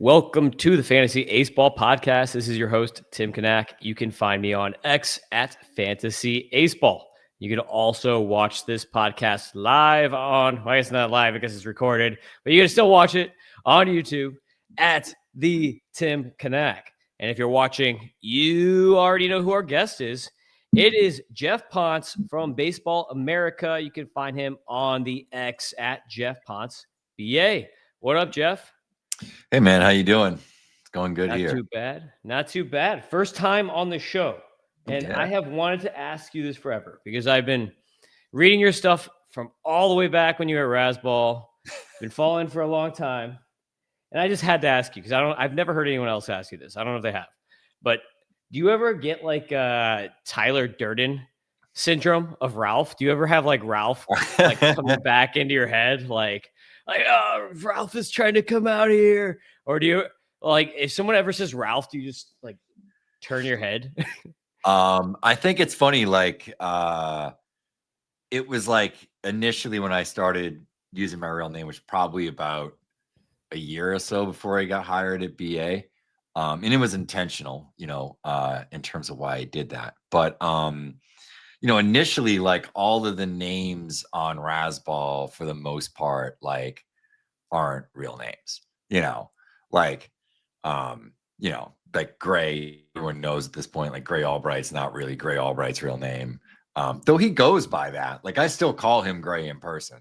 Welcome to the Fantasy Aceball podcast. This is your host, Tim Kanak. You can find me on X at Fantasy Aceball. You can also watch this podcast live on, well, it's not live because it's recorded, but you can still watch it on YouTube at the Tim Kanak. And if you're watching, you already know who our guest is. It is Geoff Pontes from Baseball America. You can find him on the X at Geoff Pontes BA. What up, Jeff? Hey man, how you doing? It's going good Not here. too bad. Not too bad. First time on the show. And Yeah. I have wanted to ask you this forever because I've been reading your stuff from all the way back when you were at Aceball. Been following for a long time. And I just had to ask you because I've never heard anyone else ask you this. I don't know if they have. But do you ever get like Tyler Durden syndrome of Ralph? Do you ever have like Ralph like coming back into your head like oh, Ralph is trying to come out here? Or do you like if someone ever says Ralph, do you just like turn your head? I think it's funny, like it was like initially when I started using my real name, which probably about a year or so before I got hired at BA. And it was intentional, in terms of why I did that. But initially, like all of the names on Rasball for the most part, like aren't real names, like like Gray, everyone knows at this point, like Gray Albright's not really Gray Albright's real name. Though he goes by that. Like I still call him Gray in person.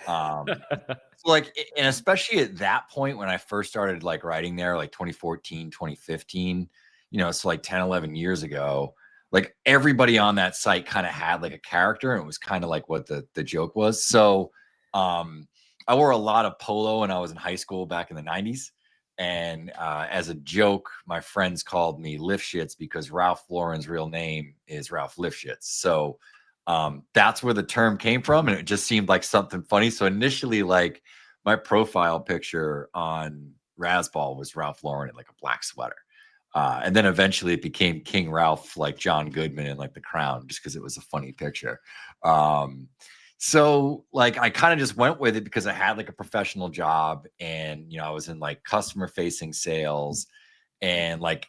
So like, and especially at that point when I first started like writing there, like 2014, 2015, so like 10, 11 years ago, like everybody on that site kind of had like a character, and it was kind of like what the joke was. So I wore a lot of polo when I was in high school back in the 90s. And as a joke, my friends called me Lifshits because Ralph Lauren's real name is Ralph Lifshits. So that's where the term came from. And it just seemed like something funny. So initially, like my profile picture on Rasball was Ralph Lauren in like a black sweater. And then eventually it became King Ralph, like John Goodman in like The Crown, just because it was a funny picture. So like I kind of just went with it because I had like a professional job, and I was in like customer facing sales, and like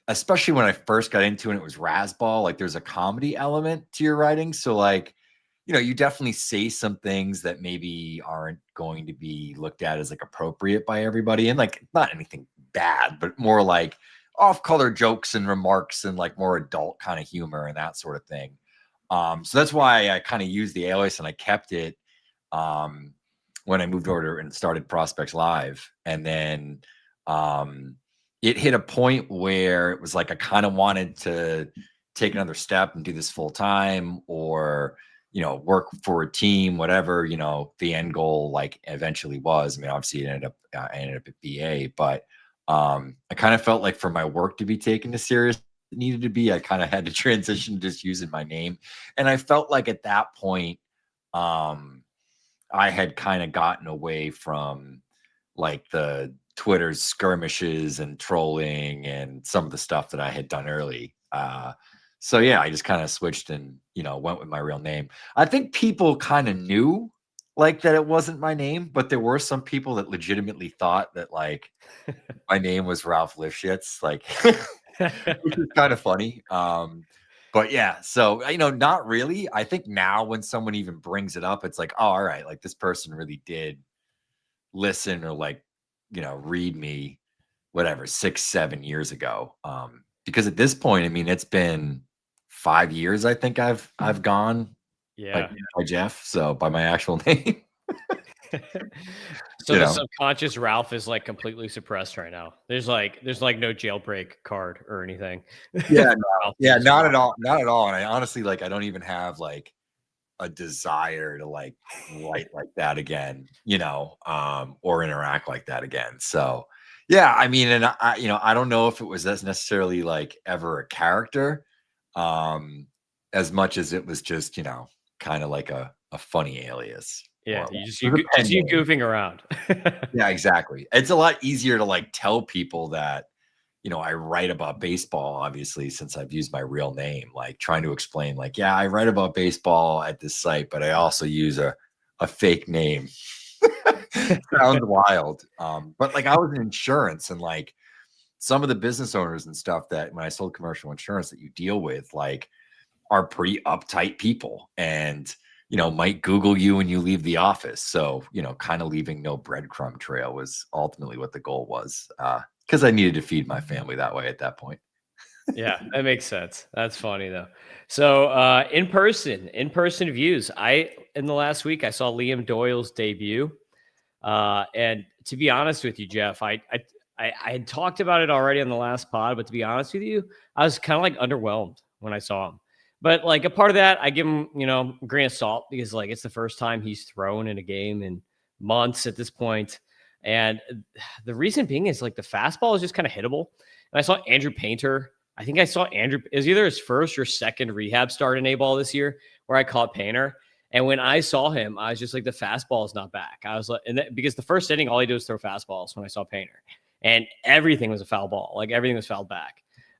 especially when I first got into it, it was Rasball, like there's a comedy element to your writing. So like you definitely say some things that maybe aren't going to be looked at as like appropriate by everybody, and like not anything bad, but more like off-color jokes and remarks and like more adult kind of humor and that sort of thing. So that's why I kind of used the alias, and I kept it when I moved over and started Prospects Live. And then it hit a point where it was like I kind of wanted to take another step and do this full time, or work for a team, whatever the end goal like eventually was. I mean, obviously I ended up at BA, but I kind of felt like for my work to be taken as serious needed to be, I kind of had to transition to just using my name. And I felt like at that point I had kind of gotten away from like the Twitter's skirmishes and trolling and some of the stuff that I had done early. So yeah, I just kind of switched and went with my real name. I think people kind of knew like that it wasn't my name, but there were some people that legitimately thought that like my name was Ralph Lifshits, like which is kind of funny. But yeah, so not really. I think now when someone even brings it up, it's like, oh, all right, like this person really did listen or like, read me, whatever, 6-7 years ago. Because at this point, I mean, it's been 5 years. I think I've gone Yeah. by Geoff, so by my actual name. So the subconscious Ralph is like completely suppressed right now. There's like no jailbreak card or anything. Yeah, no. Yeah, not at all. Not at all. And I honestly I don't even have like a desire to like write like that again, or interact like that again. So yeah, I mean, and I don't know if it was as necessarily like ever a character, as much as it was just, kind of like a funny alias. Yeah, you goofing around. Yeah, exactly. It's a lot easier to like tell people that, I write about baseball, obviously, since I've used my real name, like trying to explain like, yeah, I write about baseball at this site, but I also use a fake name. Sounds wild. But like I was in insurance, and like some of the business owners and stuff that when I sold commercial insurance that you deal with, like are pretty uptight people and, might Google you when you leave the office. So, kind of leaving no breadcrumb trail was ultimately what the goal was. Because I needed to feed my family that way at that point. Yeah, that makes sense. That's funny though. So in person views. In the last week I saw Liam Doyle's debut. And to be honest with you, Jeff, I had talked about it already on the last pod, but to be honest with you, I was kind of like underwhelmed when I saw him. But like a part of that, I give him, a grain of salt because like it's the first time he's thrown in a game in months at this point. And the reason being is like the fastball is just kind of hittable. And I saw Andrew Painter. I think I saw Andrew is either his first or second rehab start in A-ball this year where I caught Painter. And when I saw him, I was just like, the fastball is not back. I was like, because the first inning, all he did was throw fastballs when I saw Painter, and everything was a foul ball. Like everything was fouled back.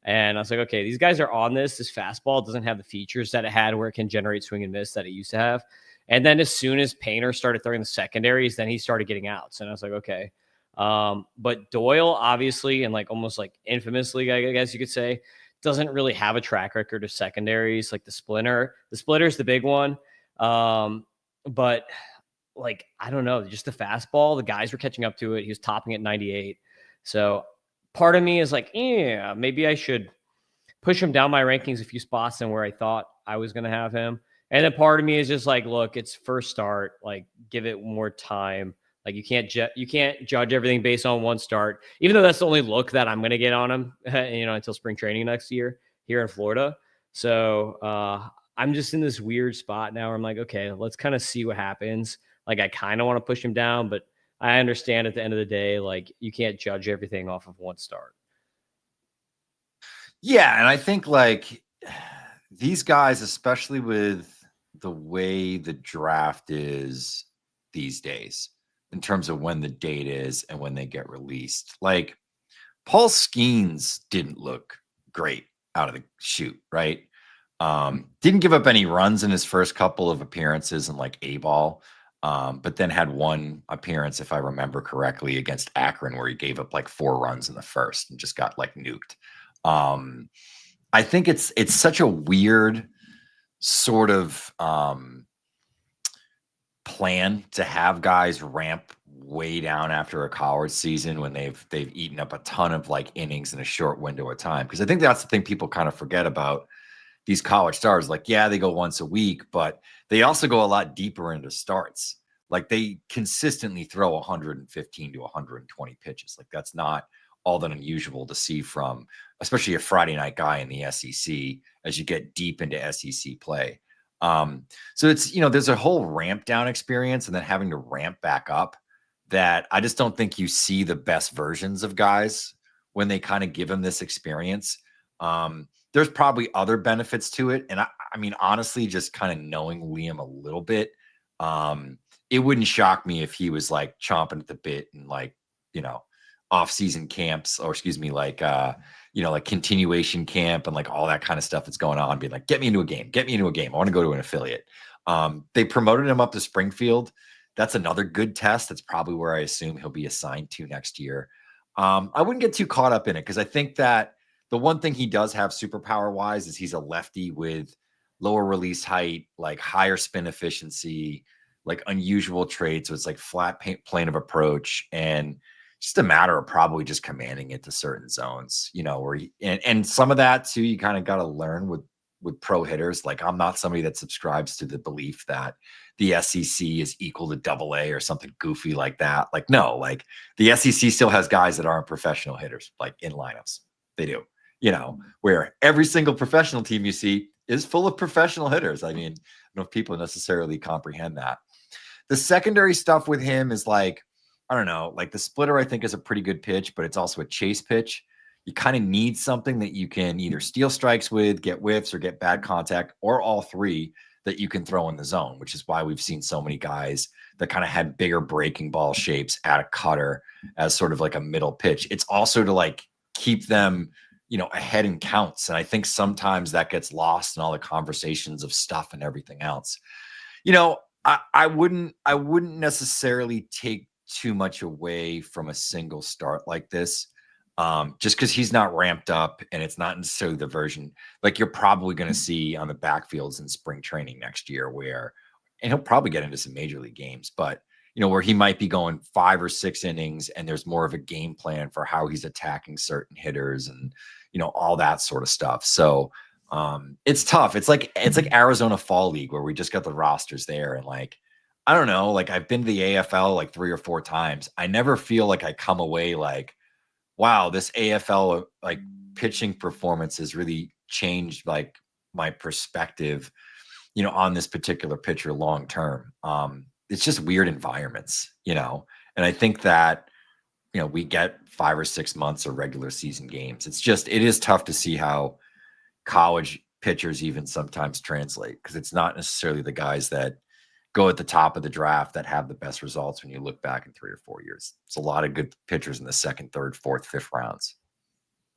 And I was like, okay, these guys are on this. This fastball doesn't have the features that it had where it can generate swing and miss that it used to have. And then as soon as Painter started throwing the secondaries, then he started getting outs. And I was like, okay. But Doyle, obviously, and like almost like infamously, I guess you could say, doesn't really have a track record of secondaries like the splitter. The splitter is the big one. But like, I don't know, just the fastball, the guys were catching up to it. He was topping at 98. So part of me is like, yeah, maybe I should push him down my rankings a few spots than where I thought I was going to have him. And then part of me is just like, look, it's first start, like give it more time. Like you can't judge everything based on one start, even though that's the only look that I'm going to get on him, until spring training next year here in Florida. So, I'm just in this weird spot now where I'm like, okay, let's kind of see what happens. Like I kind of want to push him down, but I understand at the end of the day, like you can't judge everything off of one start. Yeah, and I think like these guys, especially with the way the draft is these days, in terms of when the date is and when they get released, like Paul Skeens didn't look great out of the chute, right? Didn't give up any runs in his first couple of appearances in like A-ball, but then had one appearance, if I remember correctly, against Akron where he gave up like 4 runs in the first and just got like nuked. I think it's such a weird sort of plan to have guys ramp way down after a college season when they've eaten up a ton of like innings in a short window of time. Because I think that's the thing people kind of forget about these college stars. Like, yeah, they go once a week, but they also go a lot deeper into starts. Like they consistently throw 115 to 120 pitches. Like that's not all that unusual to see from, especially a Friday night guy in the SEC as you get deep into SEC play. So it's, there's a whole ramp down experience and then having to ramp back up that I just don't think you see the best versions of guys when they kind of give them this experience. There's probably other benefits to it. And I mean, honestly, just kind of knowing Liam a little bit, it wouldn't shock me if he was like chomping at the bit and like, off-season camps, or excuse me, like, like continuation camp and like all that kind of stuff that's going on, being like, get me into a game. I want to go to an affiliate. They promoted him up to Springfield. That's another good test. That's probably where I assume he'll be assigned to next year. I wouldn't get too caught up in it because I think that the one thing he does have superpower wise is he's a lefty with lower release height, like higher spin efficiency, like unusual traits. So it's like flat plane of approach and just a matter of probably just commanding it to certain zones, where and some of that too, you kind of got to learn with pro hitters. Like I'm not somebody that subscribes to the belief that the SEC is equal to AA or something goofy like that. Like, no, like the SEC still has guys that aren't professional hitters, like in lineups. They do, where every single professional team you see is full of professional hitters. I mean, I don't know if people necessarily comprehend that. The secondary stuff with him is like, I don't know, like the splitter, I think is a pretty good pitch, but it's also a chase pitch. You kind of need something that you can either steal strikes with, get whiffs, or get bad contact, or all three that you can throw in the zone, which is why we've seen so many guys that kind of had bigger breaking ball shapes at a cutter as sort of like a middle pitch. It's also to like keep them, ahead in counts. And I think sometimes that gets lost in all the conversations of stuff and everything else. I wouldn't necessarily take too much away from a single start like this. Just because he's not ramped up and it's not necessarily the version like you're probably going to see on the backfields in spring training next year, and he'll probably get into some major league games, but where he might be going 5 or 6 innings and there's more of a game plan for how he's attacking certain hitters and, all that sort of stuff. So it's tough. It's like Arizona Fall League where we just got the rosters there. And like, I don't know, like I've been to the AFL like 3 or 4 times. I never feel like I come away like, wow, this AFL like pitching performance has really changed like my perspective, on this particular pitcher long term. It's just weird environments, and I think that, we get 5 or 6 months of regular season games. It is tough to see how college pitchers even sometimes translate because it's not necessarily the guys that go at the top of the draft that have the best results when you look back in 3 or 4 years. It's a lot of good pitchers in the second, third, fourth, fifth rounds.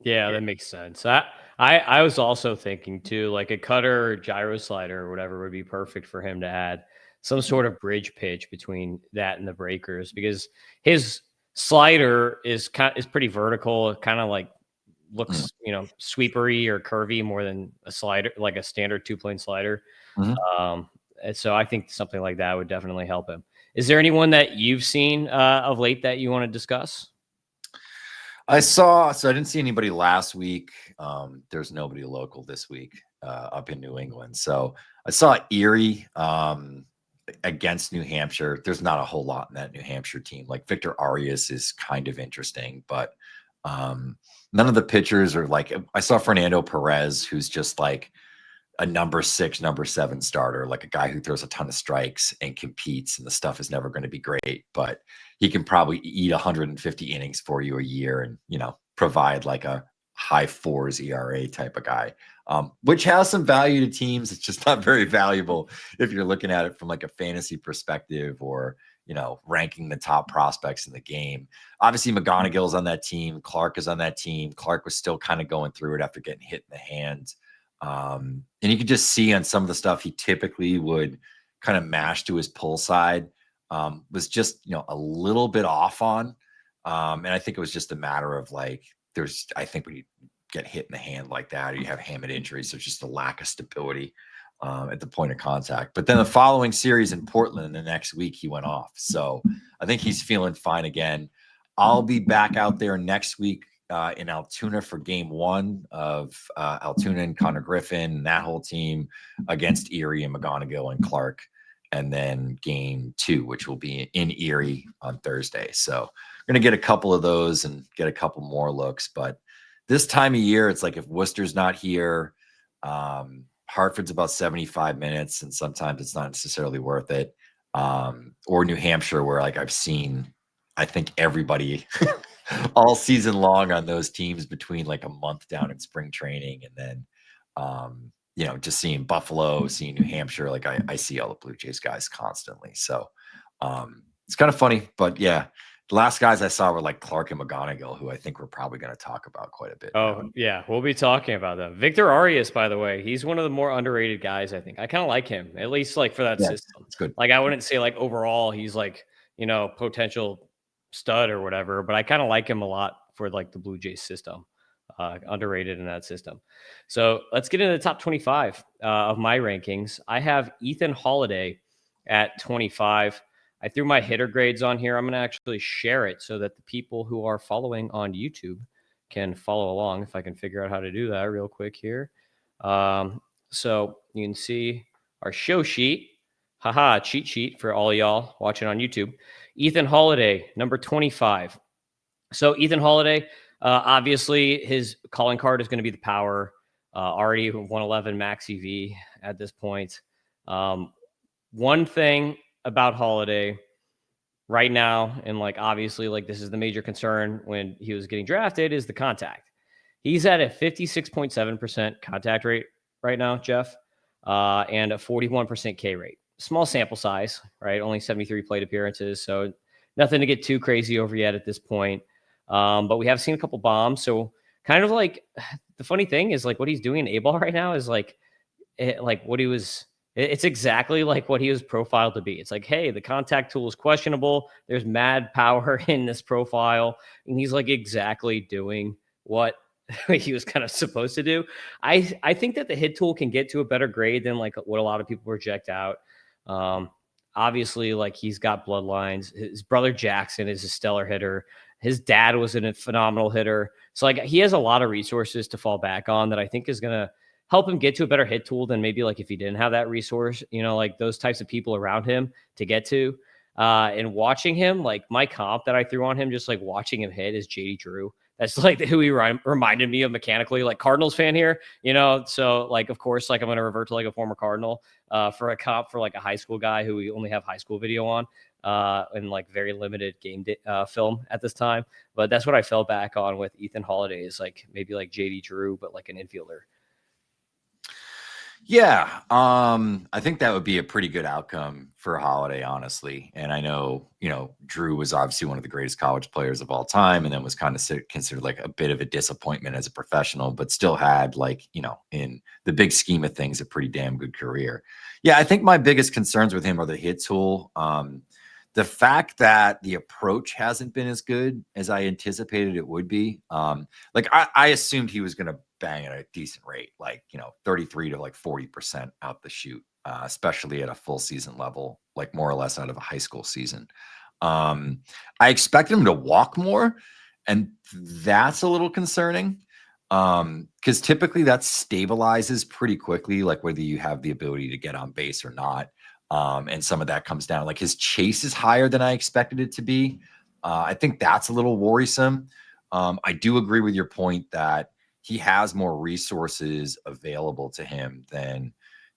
Yeah, that makes sense. I was also thinking too, like a cutter or gyro slider or whatever would be perfect for him to add some sort of bridge pitch between that and the breakers because his slider is pretty vertical. It kind of like looks, sweepery or curvy more than a slider, like a standard 2-plane slider. And so I think something like that would definitely help him. Is there anyone that you've seen of late that you want to discuss? I didn't see anybody last week. There's nobody local this week up in New England. So I saw Erie against New Hampshire. There's not a whole lot in that New Hampshire team. Like Victor Arias is kind of interesting, but none of the pitchers are like, I saw Fernando Perez, who's just like a number 6, number 7 starter, like a guy who throws a ton of strikes and competes, and the stuff is never going to be great, but he can probably eat 150 innings for you a year and, provide like a high 4s ERA type of guy, which has some value to teams. It's just not very valuable if you're looking at it from like a fantasy perspective or, ranking the top prospects in the game. Obviously, McGonagall's on that team. Clark is on that team. Clark was still kind of going through it after getting hit in the hands. And you could just see on some of the stuff he typically would kind of mash to his pull side was just, a little bit off on. And I think it was just a matter of like, I think when you get hit in the hand like that, or you have hamate injuries, there's just a lack of stability at the point of contact. But then the following series in Portland, the next week he went off. So I think he's feeling fine again. I'll be back out there next week in Altoona for game 1 of Altoona and Connor Griffin and that whole team against Erie and McGonigal and Clark. And then game 2, which will be in Erie on Thursday. So I'm going to get a couple of those and get a couple more looks. But this time of year, it's like if Worcester's not here, Hartford's about 75 minutes, and sometimes it's not necessarily worth it. Or New Hampshire, where like I've seen, I think everybody all season long on those teams between like a month down in spring training and then, just seeing Buffalo, seeing New Hampshire, like I see all the Blue Jays guys constantly. So it's kind of funny, but yeah, the last guys I saw were like Clark and McGonigal, who I think we're probably going to talk about quite a bit. Oh, yeah, we'll be talking about them. Victor Arias, by the way, he's one of the more underrated guys, I think. I kind of like him, at least like for that system. It's good. Like I wouldn't say like overall he's like, potential stud or whatever, but I kind of like him a lot for like the Blue Jays system. Underrated in that system. So let's get into the top 25 of my rankings. I have Ethan Holiday at 25. I threw my hitter grades on here. I'm going to actually share it so that the people who are following on YouTube can follow along, if I can figure out how to do that real quick here. So you can see our show sheet. Haha, cheat sheet for all y'all watching on YouTube. Ethan Holiday, number 25. So Ethan Holiday, obviously his calling card is going to be the power. Already 111 max EV at this point. One thing about Holiday right now, and like obviously like this is the major concern when he was getting drafted, is the contact. He's at a 56.7% contact rate right now, Geoff, and a 41% K rate. Small sample size, right? Only 73 plate appearances, so nothing to get too crazy over yet at this point. But we have seen a couple bombs, so kind of like the funny thing is like what he's doing in Aceball right now is like what he was It's exactly like what he was profiled to be. It's like, hey, the contact tool is questionable. There's mad power in this profile. And he's like exactly doing what he was kind of supposed to do. I think that the hit tool can get to a better grade than like what a lot of people project out. Um, Obviously, like he's got bloodlines. His brother Jackson is a stellar hitter. His dad was a phenomenal hitter. So like he has a lot of resources to fall back on that I think is gonna help him get to a better hit tool than maybe like if he didn't have that resource, like those types of people around him to get to. And watching him, like my comp that I threw on him, just like watching him hit is JD Drew. That's like who he reminded me of mechanically, like Cardinals fan here, So like, of course, like I'm going to revert to like a former Cardinal for a comp for like a high school guy who we only have high school video on and like very limited film at this time. But that's what I fell back on with Ethan Holiday is like maybe like JD Drew, but like an infielder. Yeah, I think that would be a pretty good outcome for Holiday, honestly. And I know, Drew was obviously one of the greatest college players of all time, and then was kind of considered like a bit of a disappointment as a professional, but still had like, in the big scheme of things, a pretty damn good career. Yeah, I think my biggest concerns with him are the hit tool. The fact that the approach hasn't been as good as I anticipated it would be. Like I assumed he was going to bang at a decent rate, like 33 to like 40% out the chute, especially at a full season level, like more or less out of a high school season. I expected him to walk more, and that's a little concerning. Because typically that stabilizes pretty quickly, like whether you have the ability to get on base or not. And some of that comes down, like his chase is higher than I expected it to be. I think that's a little worrisome. I do agree with your point that he has more resources available to him than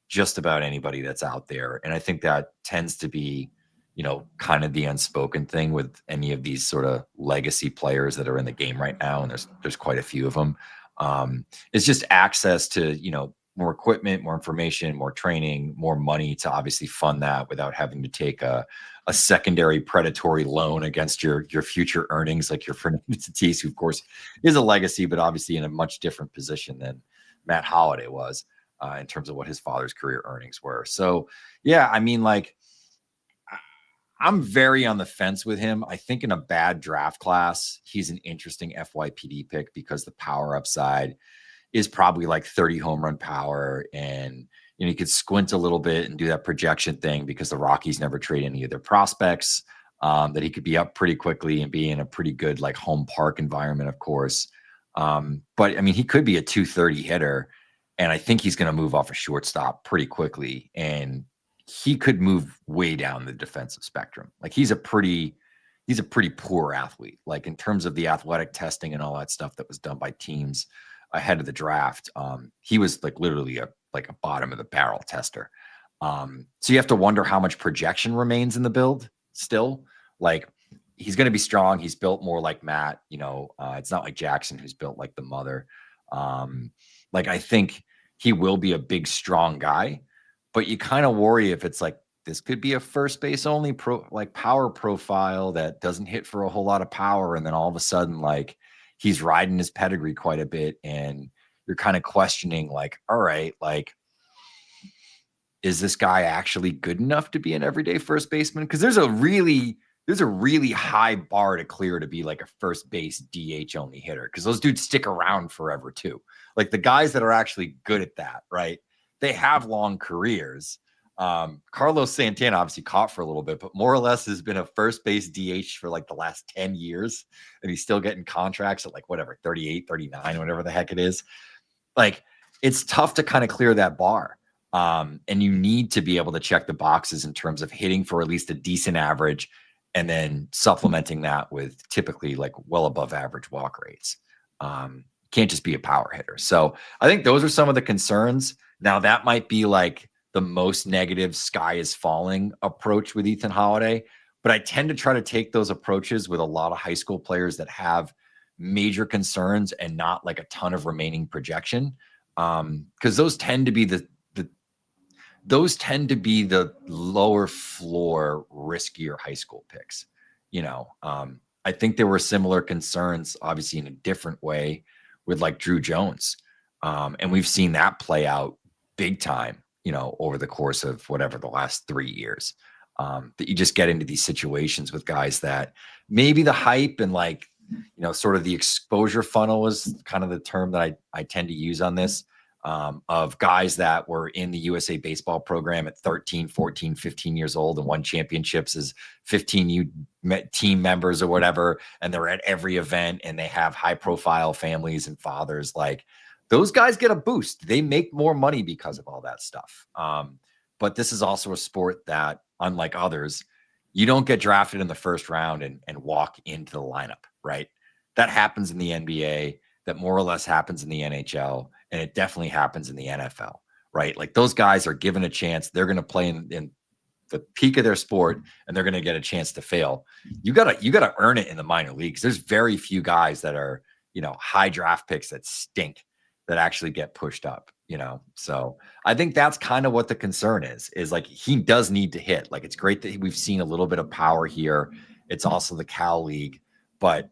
just about anybody that's out there. And I think that tends to be, kind of the unspoken thing with any of these sort of legacy players that are in the game right now. And there's quite a few of them. It's just access to, more equipment, more information, more training, more money to obviously fund that without having to take a secondary predatory loan against your future earnings, like your Fernando Tatis, who of course is a legacy, but obviously in a much different position than Matt Holliday was in terms of what his father's career earnings were. So yeah, I mean, like I'm very on the fence with him. I think in a bad draft class, he's an interesting FYPD pick because the power upside is probably like 30 home run power. And, you could squint a little bit and do that projection thing because the Rockies never trade any of their prospects, that he could be up pretty quickly and be in a pretty good like home park environment, of course. But I mean, he could be a 230 hitter, and I think he's going to move off a shortstop pretty quickly. And he could move way down the defensive spectrum. Like he's a pretty poor athlete, like in terms of the athletic testing and all that stuff that was done by teams ahead of the draft. He was like literally a bottom of the barrel tester. So you have to wonder how much projection remains in the build still. Like he's going to be strong. He's built more like Matt, it's not like Jackson who's built like the mother. Like I think he will be a big, strong guy, but you kind of worry if it's like, this could be a first base only power profile that doesn't hit for a whole lot of power. And then all of a sudden, like he's riding his pedigree quite a bit. And you're kind of questioning like, all right, like, is this guy actually good enough to be an everyday first baseman? Cause there's a really high bar to clear to be like a first base DH only hitter. Cause those dudes stick around forever too. Like the guys that are actually good at that, right? They have long careers. Carlos Santana obviously caught for a little bit, but more or less has been a first base DH for like the last 10 years. And he's still getting contracts at like whatever, 38, 39, whatever the heck it is. Like it's tough to kind of clear that bar. And you need to be able to check the boxes in terms of hitting for at least a decent average and then supplementing that with typically like well above average walk rates. Can't just be a power hitter. So I think those are some of the concerns. Now that might be like the most negative sky is falling approach with Ethan Holiday, but I tend to try to take those approaches with a lot of high school players that have major concerns and not like a ton of remaining projection. Because those tend to be the lower floor, riskier high school picks. I think there were similar concerns, obviously in a different way, with like Drew Jones. And we've seen that play out big time over the course of whatever the last 3 years. That you just get into these situations with guys that maybe the hype and like, sort of the exposure funnel is kind of the term that I tend to use on this, of guys that were in the USA baseball program at 13, 14, 15 years old and won championships as 15U team members or whatever. And they're at every event and they have high profile families and fathers. Like those guys get a boost. They make more money because of all that stuff. But this is also a sport that, unlike others, you don't get drafted in the first round and walk into the lineup, right? That happens in the NBA, that more or less happens in the NHL, and it definitely happens in the NFL, right? Like those guys are given a chance. They're going to play in the peak of their sport, and they're going to get a chance to fail. You gotta earn it in the minor leagues. There's very few guys that are, high draft picks that stink that actually get pushed up. So I think that's kind of what the concern is like he does need to hit. Like it's great that we've seen a little bit of power here. It's also the Cal League, but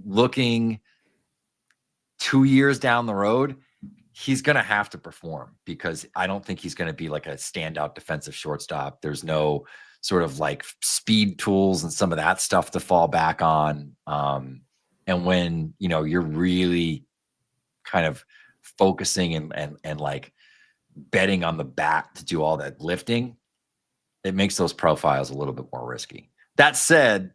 looking 2 years down the road, he's going to have to perform because I don't think he's going to be like a standout defensive shortstop. There's no sort of like speed tools and some of that stuff to fall back on. And when, you're really kind of focusing and like betting on the bat to do all that lifting, it makes those profiles a little bit more risky. That said,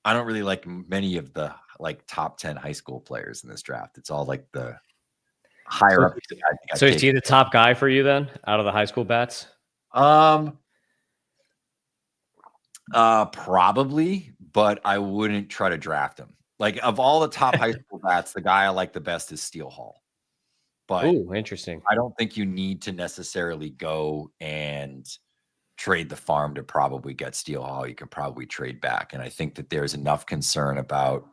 I don't really like many of the like top 10 high school players in this draft. It's all like the higher up. So is he the top guy for you then out of the high school bats? Probably, but I wouldn't try to draft him. Like of all the top high school bats, the guy I like the best is Steele Hall. But interesting. I don't think you need to necessarily go and trade the farm to probably get Steele Hall. You can probably trade back. And I think that there's enough concern about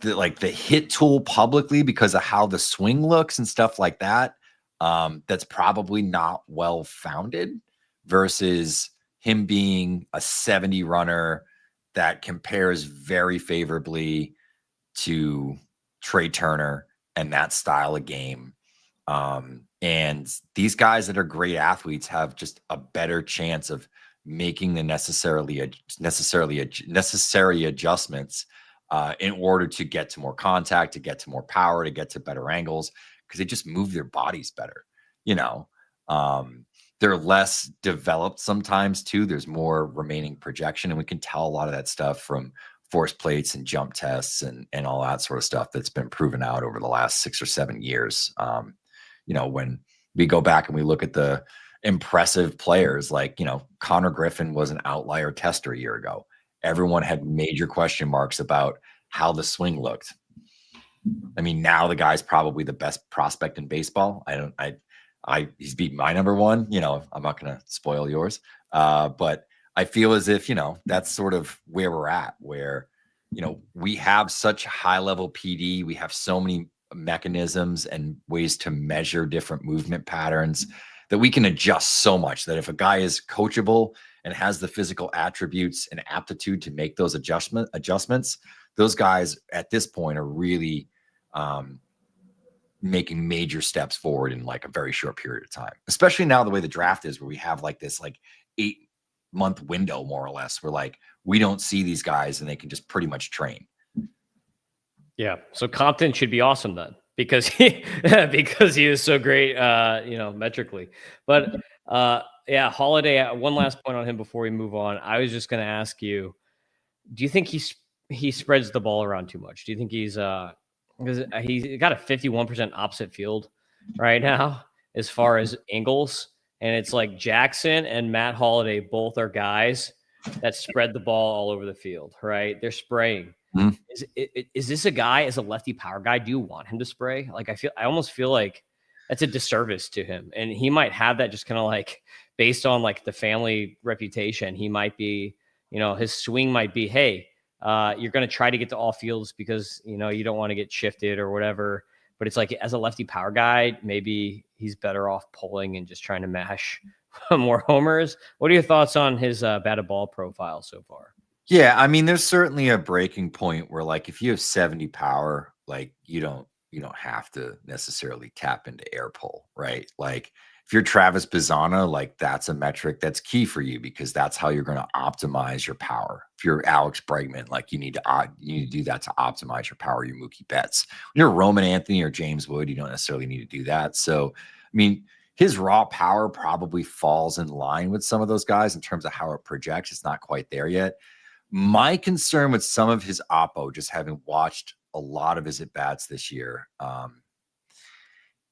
the hit tool publicly because of how the swing looks and stuff like that. That's probably not well founded versus him being a 70 runner that compares very favorably to Trey Turner and that style of game. And these guys that are great athletes have just a better chance of making the necessary adjustments in order to get to more contact, to get to more power, to get to better angles, because they just move their bodies better. They're less developed sometimes too. There's more remaining projection, and we can tell a lot of that stuff from force plates and jump tests and all that sort of stuff that's been proven out over the last 6 or 7 years. When we go back and we look at the impressive players like, Connor Griffin was an outlier tester a year ago. Everyone had major question marks about how the swing looked. I mean, now the guy's probably the best prospect in baseball. He's beat my number one, I'm not going to spoil yours. But I feel as if, that's sort of where we're at, where, we have such high level PD. We have so many mechanisms and ways to measure different movement patterns that we can adjust so much that if a guy is coachable and has the physical attributes and aptitude to make those adjustments, those guys at this point are really making major steps forward in like a very short period of time, especially now the way the draft is, where we have like this like 8-month window, more or less, where like we don't see these guys and they can just pretty much train. Yeah. So Compton should be awesome then because he is so great, metrically. But yeah, Holiday, one last point on him before we move on. I was just going to ask you, do you think he spreads the ball around too much? Do you think he's because he's got a 51% opposite field right now as far as angles, and it's like Jackson and Matt Holiday both are guys that spread the ball all over the field, right? They're spraying. Mm-hmm. Is this a guy as a lefty power guy? Do you want him to spray? Like I almost feel like that's a disservice to him, and he might have that just kind of like based on like the family reputation. He might be, his swing might be, hey, you're going to try to get to all fields because you don't want to get shifted or whatever. But it's like as a lefty power guy, maybe he's better off pulling and just trying to mash more homers. What are your thoughts on his batted ball profile so far? Yeah, I mean, there's certainly a breaking point where, like, if you have 70 power, like, you don't have to necessarily tap into air pull, right? Like, if you're Travis Bizzana, like that's a metric that's key for you because that's how you're going to optimize your power. If you're Alex Bregman, like you need to do that to optimize your power, your Mookie Betts. When you're Roman Anthony or James Wood, you don't necessarily need to do that. So, I mean, his raw power probably falls in line with some of those guys in terms of how it projects. It's not quite there yet. My concern with some of his oppo, just having watched a lot of his at-bats this year,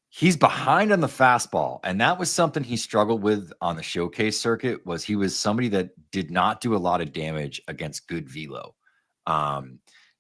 he's behind on the fastball, and that was something he struggled with on the showcase circuit. Was he was somebody that did not do a lot of damage against good velo.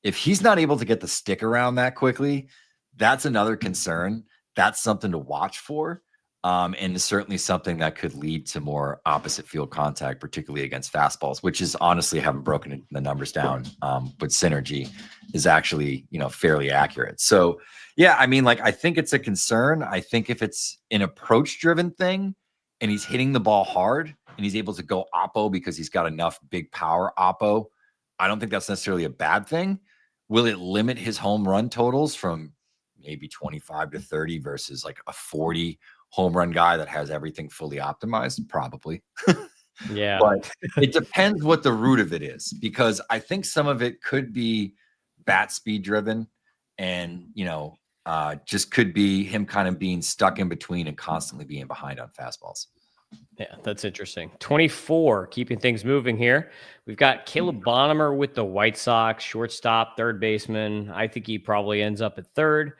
If he's not able to get the stick around that quickly, that's another concern. That's something to watch for, and certainly something that could lead to more opposite field contact, particularly against fastballs, which is honestly, haven't broken the numbers down, but synergy is actually, fairly accurate. So yeah, I mean, like, I think it's a concern. I think if it's an approach-driven thing and he's hitting the ball hard and he's able to go oppo because he's got enough big power oppo, I don't think that's necessarily a bad thing. Will it limit his home run totals from maybe 25 to 30 versus like a 40 home run guy that has everything fully optimized? Probably. Yeah. But it depends what the root of it is, because I think some of it could be bat speed driven and, just could be him kind of being stuck in between and constantly being behind on fastballs. Yeah, that's interesting. 24, keeping things moving here. We've got Caleb Bonham with the White Sox, shortstop, third baseman. I think he probably ends up at third.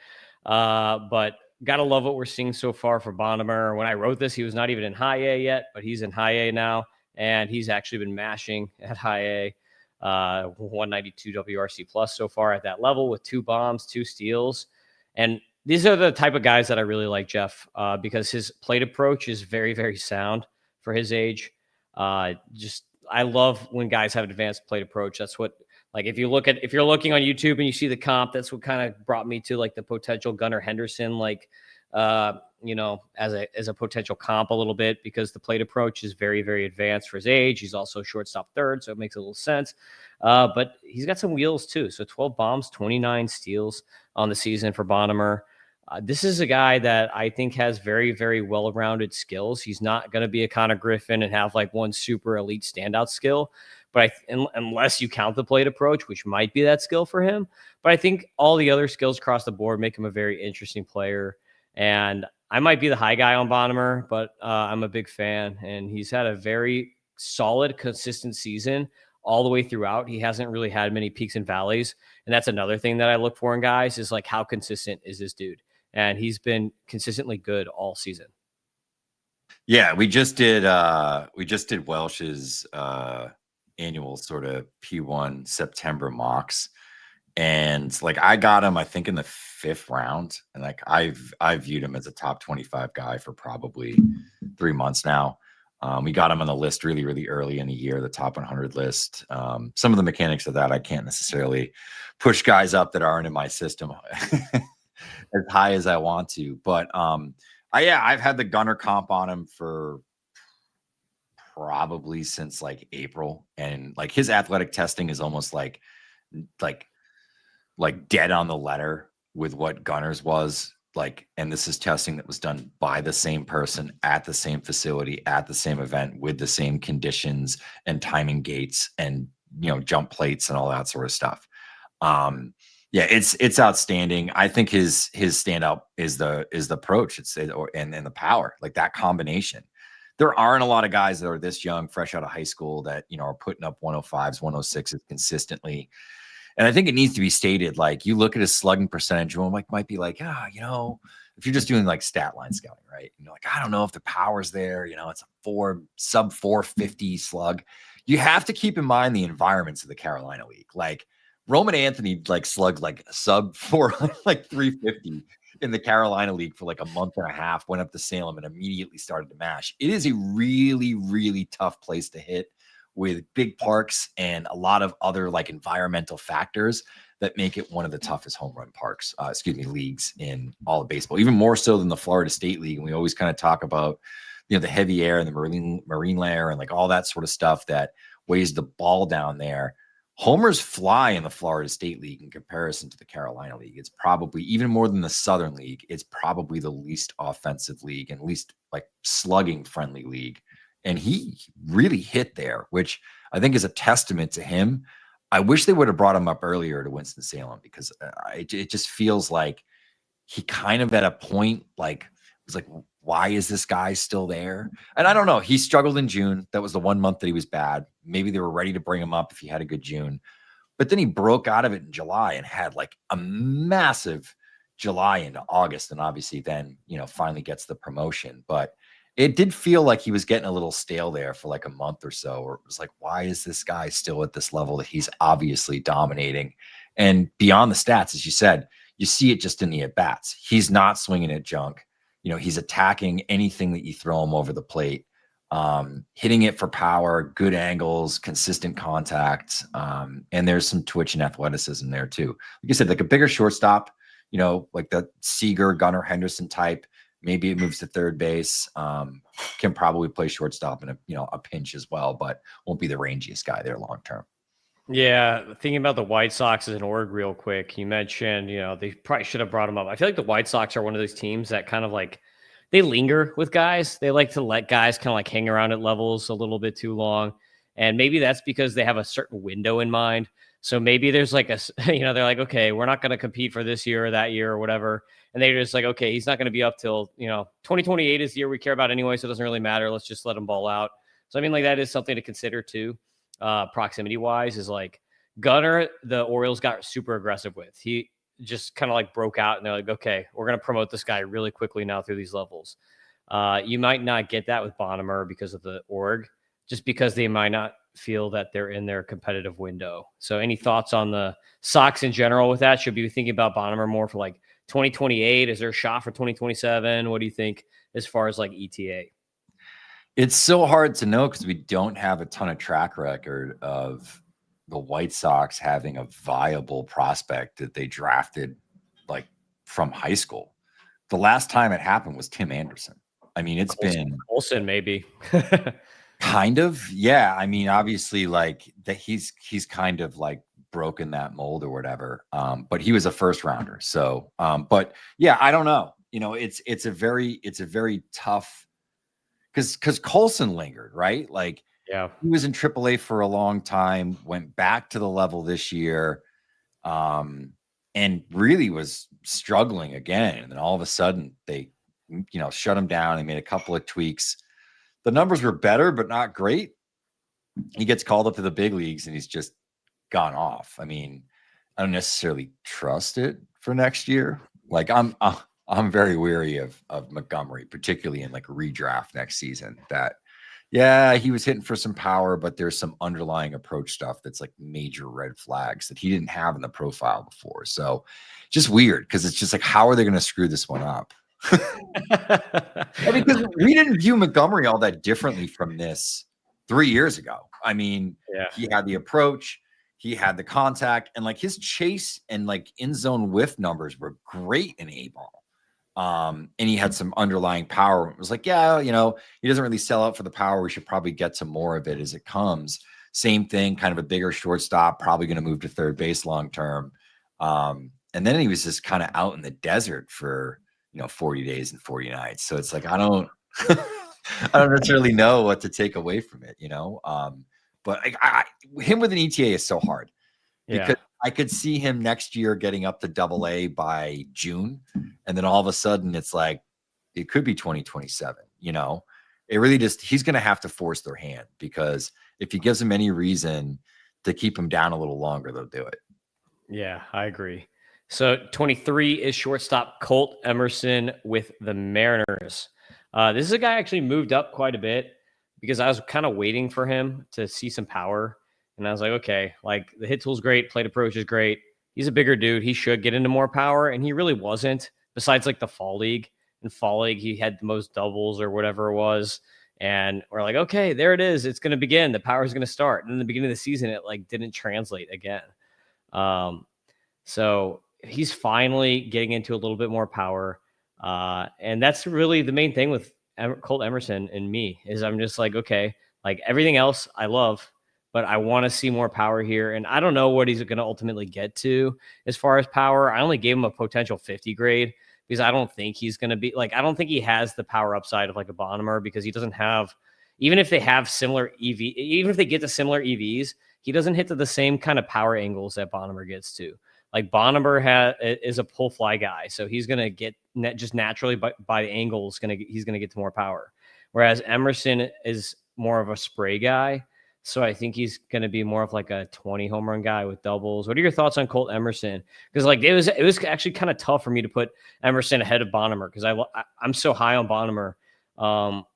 But got to love what we're seeing so far for Bonham. When I wrote this, he was not even in high A yet, but he's in high A now, and he's actually been mashing at high A. 192 WRC plus so far at that level with 2 bombs, 2 steals. And these are the type of guys that I really like, Geoff, because his plate approach is very, very sound for his age. I love when guys have an advanced plate approach. That's what, like, if you're looking on YouTube and you see the comp, that's what kind of brought me to like the potential Gunnar Henderson, like, as a potential comp a little bit, because the plate approach is very, very advanced for his age. He's also shortstop third, so it makes a little sense. But he's got some wheels too. So 12 bombs, 29 steals on the season for Bonham. This is a guy that I think has very, very well-rounded skills. He's not going to be a Connor Griffin and have like one super elite standout skill, but unless you count the plate approach, which might be that skill for him. But I think all the other skills across the board make him a very interesting player. And I might be the high guy on Bonham, but I'm a big fan, and he's had a very solid, consistent season all the way throughout. He hasn't really had many peaks and valleys, and that's another thing that I look for in guys is like, how consistent is this dude? And he's been consistently good all season. Yeah, we just did Welsh's annual sort of P1 September mocks. And like, I got him, I think, in the 5th round. And like, I've viewed him as a top 25 guy for probably 3 months now. We got him on the list really, really early in the year, the top 100 list. Some of the mechanics of that, I can't necessarily push guys up that aren't in my system as high as I want to. But I've had the Gunner comp on him for probably since like April. And like, his athletic testing is almost like dead on the letter with what Gunner's was like. And this is testing that was done by the same person at the same facility, at the same event, with the same conditions and timing gates and, jump plates and all that sort of stuff. Yeah, it's outstanding. I think his standout is the approach. And the power, like that combination. There aren't a lot of guys that are this young, fresh out of high school that, are putting up 105s, 106s consistently. And I think it needs to be stated, like, you look at his slugging percentage, one might be like, if you're just doing like stat line scouting, right? Like, I don't know if the power's there, it's a sub 450 slug. You have to keep in mind the environments of the Carolina League. Like, Roman Anthony like slugged like sub 4, like 350 in the Carolina League for like a month and a half, went up to Salem and immediately started to mash. It is a really, really tough place to hit, with big parks and a lot of other like environmental factors that make it one of the toughest home run leagues in all of baseball, even more so than the Florida State League. And we always kind of talk about, the heavy air and the marine layer and like all that sort of stuff that weighs the ball down there. Homers fly in the Florida State League in comparison to the Carolina League. It's probably even more than the Southern League. It's probably the least offensive league and least like slugging friendly league. And he really hit there, which I think is a testament to him. I wish they would have brought him up earlier to Winston-Salem because it just feels like he kind of at a point like was like, why is this guy still there? And I don't know. He struggled in June. That was the 1 month that he was bad. Maybe they were ready to bring him up if he had a good June. But then he broke out of it in July and had like a massive July into August. And obviously then, finally gets the promotion. But it did feel like he was getting a little stale there for like a month or so, or it was like, why is this guy still at this level that he's obviously dominating? And beyond the stats, as you said, you see it just in the at-bats. He's not swinging at junk. He's attacking anything that you throw him over the plate, hitting it for power, good angles, consistent contact. And there's some twitch and athleticism there too. Like you said, like a bigger shortstop, like the Seager, Gunnar Henderson type. Maybe it moves to third base. Can probably play shortstop in a pinch as well, but won't be the rangiest guy there long term. Yeah, thinking about the White Sox as an org real quick, you mentioned, they probably should have brought him up. I feel like the White Sox are one of those teams that kind of like, they linger with guys. They like to let guys kind of like hang around at levels a little bit too long. And maybe that's because they have a certain window in mind. So maybe there's like they're like, okay, we're not going to compete for this year or that year or whatever. And they're just like, okay, he's not going to be up till, 2028 is the year we care about anyway. So it doesn't really matter. Let's just let him ball out. So, I mean, like that is something to consider too. Proximity wise is like Gunnar, the Orioles got super aggressive with. He just kind of like broke out and they're like, okay, we're going to promote this guy really quickly now through these levels. You might not get that with Bonnemer because of the org, just because they might not feel that they're in their competitive window. So any thoughts on the Sox in general with that? Should we be thinking about Bonnemer more for like 2028? Is there a shot for 2027? What do you think as far as like ETA? It's so hard to know because we don't have a ton of track record of the White Sox having a viable prospect that they drafted like from high school. The last time it happened was Tim Anderson. I mean, it's been Olsen, maybe. kind of, yeah. I mean, obviously, like that he's kind of like broken that mold or whatever. But he was a first rounder. So, but yeah, I don't know. It's a very tough because Colson lingered, right? Like, Yeah. he was in AAA for a long time, went back to the level this year, and really was struggling again. And then all of a sudden they, shut him down. They made a couple of tweaks. The numbers were better, but not great. He gets called up to the big leagues and he's just gone off. I mean, I don't necessarily trust it for next year. Like I'm very weary of Montgomery, particularly in like redraft next season. That, yeah, he was hitting for some power, but there's some underlying approach stuff that's like major red flags that he didn't have in the profile before. So just weird because it's just like, how are they going to screw this one up? Because we didn't view Montgomery all that differently from this 3 years ago. I mean, Yeah. he had the approach, he had the contact, and like his chase and like in zone whiff numbers were great in A-ball. And he had some underlying power. It was like, yeah, he doesn't really sell out for the power. We should probably get to more of it as it comes. Same thing, kind of a bigger shortstop, probably going to move to third base long term. And then he was just kind of out in the desert for 40 days and 40 nights. So it's like I don't necessarily know what to take away from it, but him with an ETA is so hard because I could see him next year getting up to AA by June. And then all of a sudden it's like, it could be 2027, it really he's going to have to force their hand because if he gives them any reason to keep him down a little longer, they'll do it. Yeah, I agree. So 23 is shortstop Colt Emerson with the Mariners. This is a guy actually moved up quite a bit because I was kind of waiting for him to see some power. And I was like, okay, like the hit tool's great, plate approach is great. He's a bigger dude. He should get into more power. And he really wasn't, besides like the fall league. In fall league, he had the most doubles or whatever it was. And we're like, okay, there it is. It's going to begin. The power is going to start. And in the beginning of the season, it like didn't translate again. So he's finally getting into a little bit more power. And that's really the main thing with Colt Emerson and me is I'm just like, okay, like everything else I love, but I want to see more power here. And I don't know what he's going to ultimately get to as far as power. I only gave him a potential 50 grade because I don't think he's going to be like, I don't think he has the power upside of like a Bonhomer, because he doesn't have, even if they have similar even if they get to similar EVs, he doesn't hit to the same kind of power angles that Bonhomer gets to. Like Bonhomer is a pull fly guy, so he's gonna get just naturally by the angles he's gonna get to more power. Whereas Emerson is more of a spray guy, so I think he's gonna be more of like a 20 home run guy with doubles. What are your thoughts on Colt Emerson? Because like it was actually kind of tough for me to put Emerson ahead of Bonhomer because I'm so high on Bonhomer,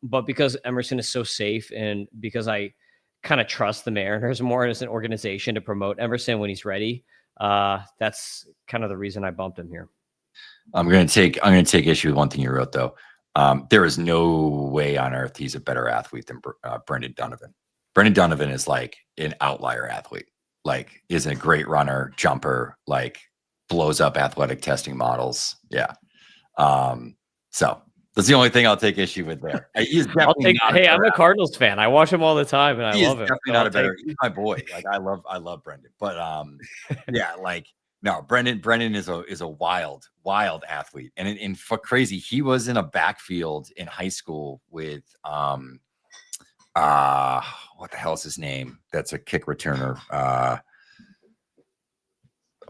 but because Emerson is so safe and because I kind of trust the Mariners more as an organization to promote Emerson when he's ready. That's kind of the reason I bumped him here. I'm gonna take issue with one thing you wrote though. There is no way on earth he's a better athlete than Brendan Donovan. Brendan Donovan is like an outlier athlete. Like, isn't a great runner, jumper, like blows up athletic testing models. Yeah. So that's the only thing I'll take issue with there. He's definitely I'm a Cardinals fan. I watch him all the time, and I love him. Definitely not a better. He's my boy. Like I love Brendan. But yeah, like no, Brendan is a wild athlete, and for crazy, he was in a backfield in high school with what the hell is his name? That's a kick returner, a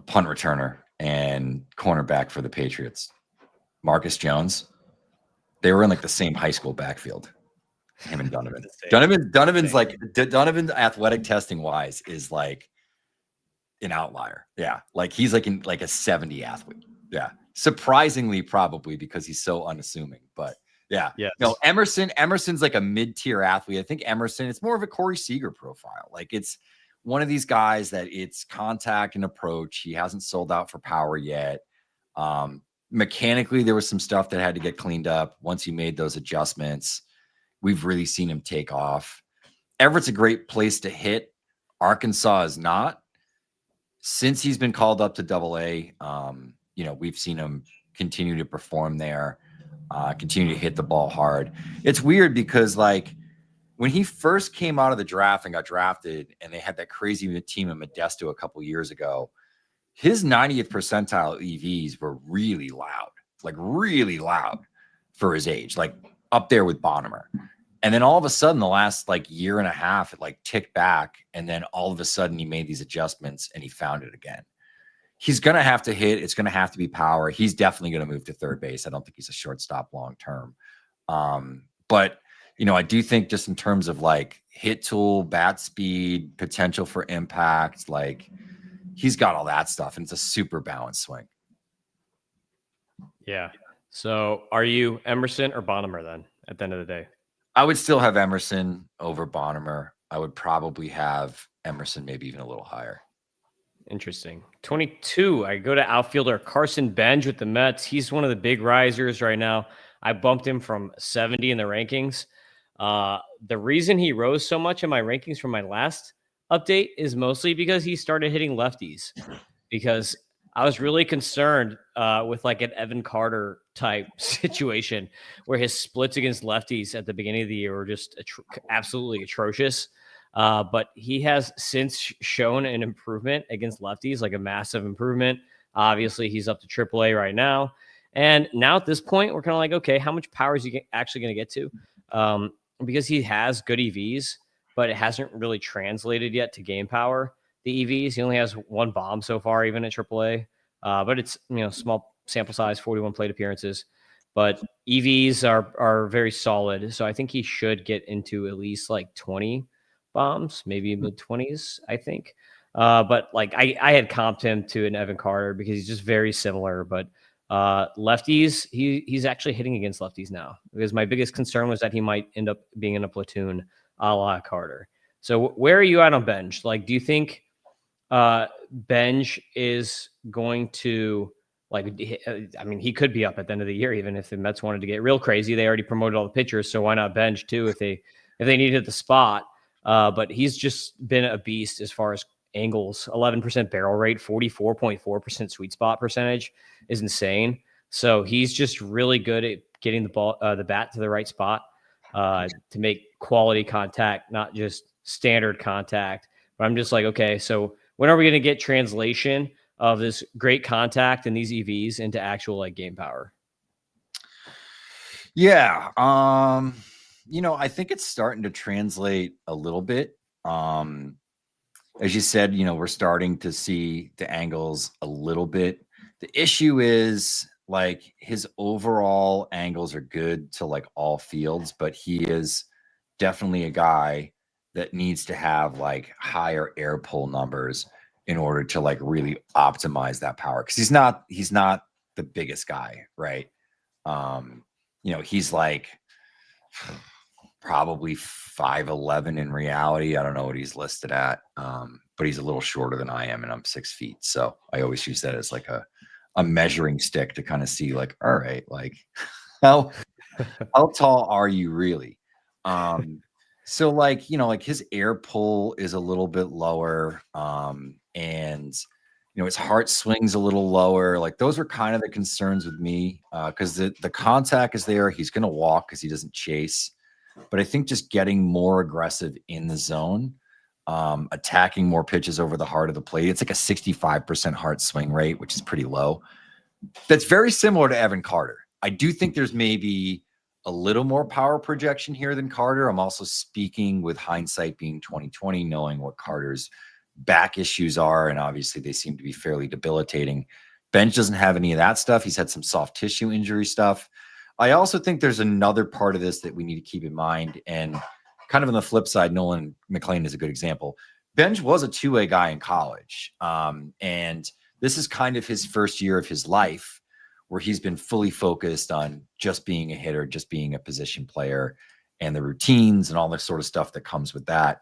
punt returner, and cornerback for the Patriots. Marcus Jones. They were in like the same high school backfield. Him and Donovan. Donovan's like Donovan's athletic testing wise is like an outlier. Yeah. Like he's like in like a 70 athlete. Yeah. Surprisingly, probably because he's so unassuming. But yeah. Yes. No, Emerson's like a mid-tier athlete. I think Emerson, it's more of a Corey Seager profile. Like it's one of these guys that it's contact and approach. He hasn't sold out for power yet. Mechanically, there was some stuff that had to get cleaned up once he made those adjustments. We've really seen him take off. Everett's a great place to hit. Arkansas is not. Since he's been called up to Double-A, we've seen him continue to perform there, continue to hit the ball hard. It's weird because, like, when he first came out of the draft and got drafted, and they had that crazy team in Modesto a couple years ago, his 90th percentile EVs were really loud for his age, like up there with Bonhomer. And then all of a sudden, the last like year and a half, it like ticked back. And then all of a sudden he made these adjustments and he found it again. He's going to have to hit. It's going to have to be power. He's definitely going to move to third base. I don't think he's a shortstop long-term. But I do think just in terms of like hit tool, bat speed, potential for impact, like he's got all that stuff and it's a super balanced swing. Yeah. So are you Emerson or Bonhomer then at the end of the day? I would still have Emerson over Bonhomer. I would probably have Emerson maybe even a little higher. Interesting. 22. I go to outfielder Carson Benj with the Mets. He's one of the big risers right now. I bumped him from 70 in the rankings. The reason he rose so much in my rankings from my last update is mostly because he started hitting lefties, because I was really concerned with like an Evan Carter type situation where his splits against lefties at the beginning of the year were just absolutely atrocious. But he has since shown an improvement against lefties, like a massive improvement. Obviously, he's up to AAA right now. And now at this point, we're kind of like, okay, how much power is he actually going to get to? Because he has good EVs, but it hasn't really translated yet to game power. The EVs, he only has one bomb so far, even at AAA. But it's small sample size, 41 plate appearances. But EVs are very solid, so I think he should get into at least like 20 bombs, maybe mid 20s. I think. But like I had comped him to an Evan Carter because he's just very similar. But lefties, he's actually hitting against lefties now, because my biggest concern was that he might end up being in a platoon a la Carter. So where are you at on Benj? Like, do you think Benj is going to he could be up at the end of the year, even if the Mets wanted to get real crazy. They already promoted all the pitchers, so why not Benj too if they needed the spot? But he's just been a beast as far as angles. 11% barrel rate, 44.4% sweet spot percentage is insane. So he's just really good at getting the ball, the bat to the right spot to make quality contact, not just standard contact. But I'm just like, okay, so when are we going to get translation of this great contact and these EVs into actual like game power? Yeah. I think it's starting to translate a little bit. As you said, we're starting to see the angles a little bit. The issue is like his overall angles are good to like all fields, but he is definitely a guy that needs to have like higher air pull numbers in order to like really optimize that power. Cause he's not the biggest guy, right? He's like probably 5'11" in reality. I don't know what he's listed at, but he's a little shorter than I am, and I'm 6 feet. So I always use that as like a measuring stick to kind of see like, all right, like how how tall are you really? So like, like his air pull is a little bit lower, and his heart swings a little lower. Like those are kind of the concerns with me, because the contact is there. He's going to walk because he doesn't chase. But I think just getting more aggressive in the zone, attacking more pitches over the heart of the plate. It's like a 65% heart swing rate, which is pretty low. That's very similar to Evan Carter. I do think there's maybe a little more power projection here than Carter. I'm also speaking with hindsight being 2020, knowing what Carter's back issues are, and obviously they seem to be fairly debilitating. Benj doesn't have any of that stuff. He's had some soft tissue injury stuff. I also think there's another part of this that we need to keep in mind, and kind of on the flip side, Nolan McLean is a good example. Benj was a two-way guy in college, and this is kind of his first year of his life where he's been fully focused on just being a hitter, just being a position player, and the routines and all this sort of stuff that comes with that.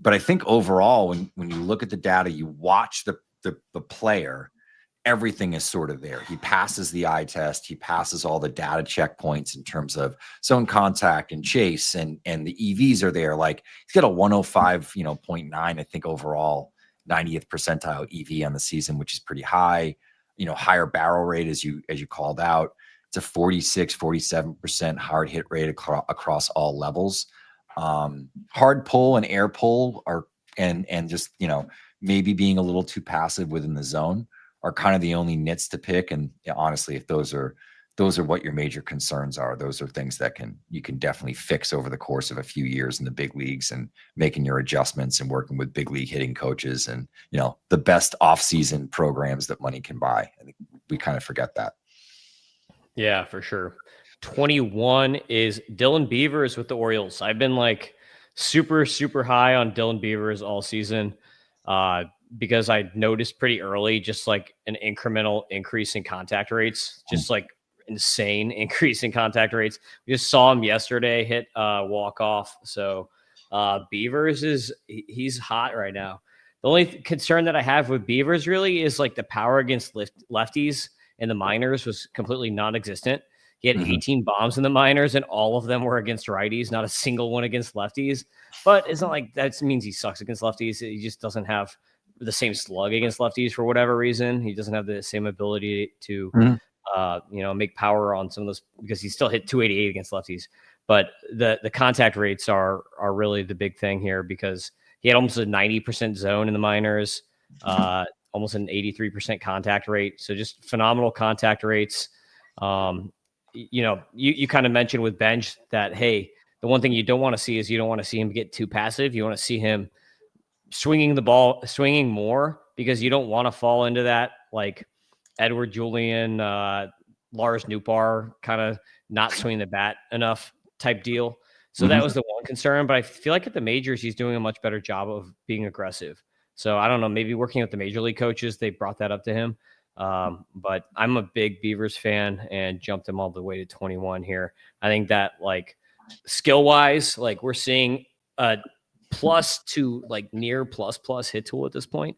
But I think overall, when you look at the data, you watch the player, everything is sort of there. He passes the eye test. He passes all the data checkpoints in terms of zone contact and chase, and the EVs are there. Like he's got a 105, 0.9, I think overall 90th percentile EV on the season, which is pretty high. Higher barrel rate as you called out. It's a 46, 47% hard hit rate across all levels. Hard pull and air pull are and just maybe being a little too passive within the zone are kind of the only nits to pick. And honestly, if those are what your major concerns are, those are things that you can definitely fix over the course of a few years in the big leagues, and making your adjustments and working with big league hitting coaches and the best off-season programs that money can buy. I think we kind of forget that. Yeah, for sure. 21 is Dylan Beavers with the Orioles. I've been like super, super high on Dylan Beavers all season, because I noticed pretty early just like an incremental increase in contact rates, just like insane increase in contact rates. We just saw him yesterday hit walk off. So Beavers he's hot right now. The only concern that I have with Beavers really is like the power against lefties in the minors was completely non-existent. He had 18 bombs in the minors, and all of them were against righties, not a single one against lefties. But it's not like that means he sucks against lefties. He just doesn't have the same slug against lefties for whatever reason. He doesn't have the same ability to, make power on some of those, because he still hit 288 against lefties. But the contact rates are really the big thing here, because he had almost a 90% zone in the minors, almost an 83% contact rate. So just phenomenal contact rates. You kind of mentioned with Benj that, hey, the one thing you don't want to see is you don't want to see him get too passive. You want to see him swinging the ball, swinging more, because you don't want to fall into that like Edward Julian, Lars Nootbaar kind of not swinging the bat enough type deal. So that was the one concern. But I feel like at the majors, he's doing a much better job of being aggressive. So I don't know, maybe working with the major league coaches, they brought that up to him. But I'm a big Beavers fan and jumped him all the way to 21 here. I think that like skill wise, like we're seeing a plus to like near plus hit tool at this point,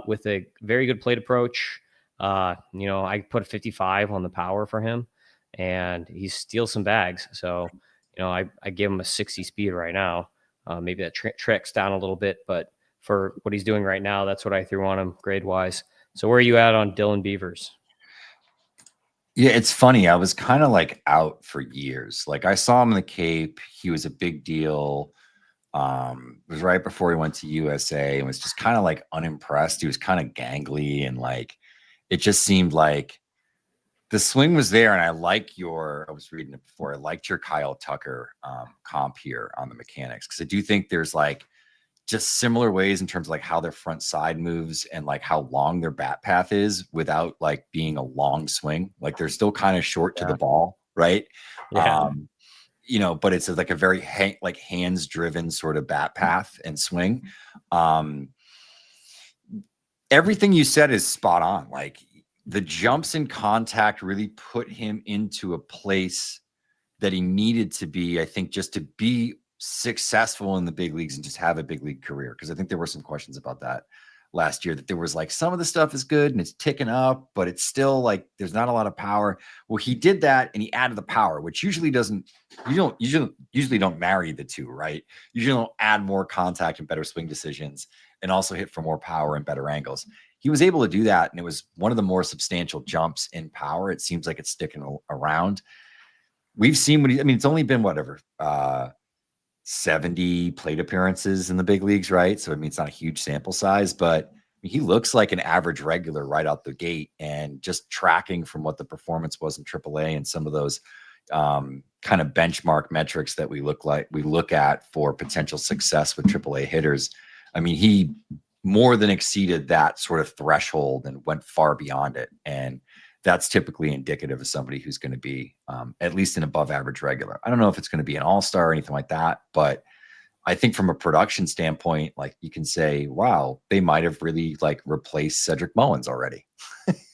with a very good plate approach. I put a 55 on the power for him, and he steals some bags. So, I give him a 60 speed right now. Maybe that tricks down a little bit, but for what he's doing right now, that's what I threw on him grade wise. So where are you at on Dylan Beavers? Yeah, it's funny. I was kind of like out for years. Like I saw him in the Cape. He was a big deal. It was right before he went to USA and was just kind of like unimpressed. He was kind of gangly and like it just seemed like the swing was there. And I was reading it before. I liked your Kyle Tucker comp here on the mechanics because I do think there's like just similar ways in terms of like how their front side moves and like how long their bat path is without like being a long swing. Like they're still kind of short to the ball, right? Yeah. But it's like a very hands driven sort of bat path and swing. Everything you said is spot on. Like the jumps in contact really put him into a place that he needed to be, I think, just to be successful in the big leagues and just have a big league career. Because I think there were some questions about that last year, that there was like some of the stuff is good and it's ticking up, but it's still like there's not a lot of power. Well, he did that and he added the power, which usually don't marry the two, right? Usually don't add more contact and better swing decisions and also hit for more power and better angles. He was able to do that, and it was one of the more substantial jumps in power. It seems like it's sticking around. We've seen it's only been 70 plate appearances in the big leagues, right? So it's not a huge sample size, but he looks like an average regular right out the gate, and just tracking from what the performance was in AAA and some of those kind of benchmark metrics that we look at for potential success with AAA hitters. He more than exceeded that sort of threshold and went far beyond it. And that's typically indicative of somebody who's going to be at least an above average regular. I don't know if it's going to be an all-star or anything like that, but I think from a production standpoint, like you can say, wow, they might have really like replaced Cedric Mullins already.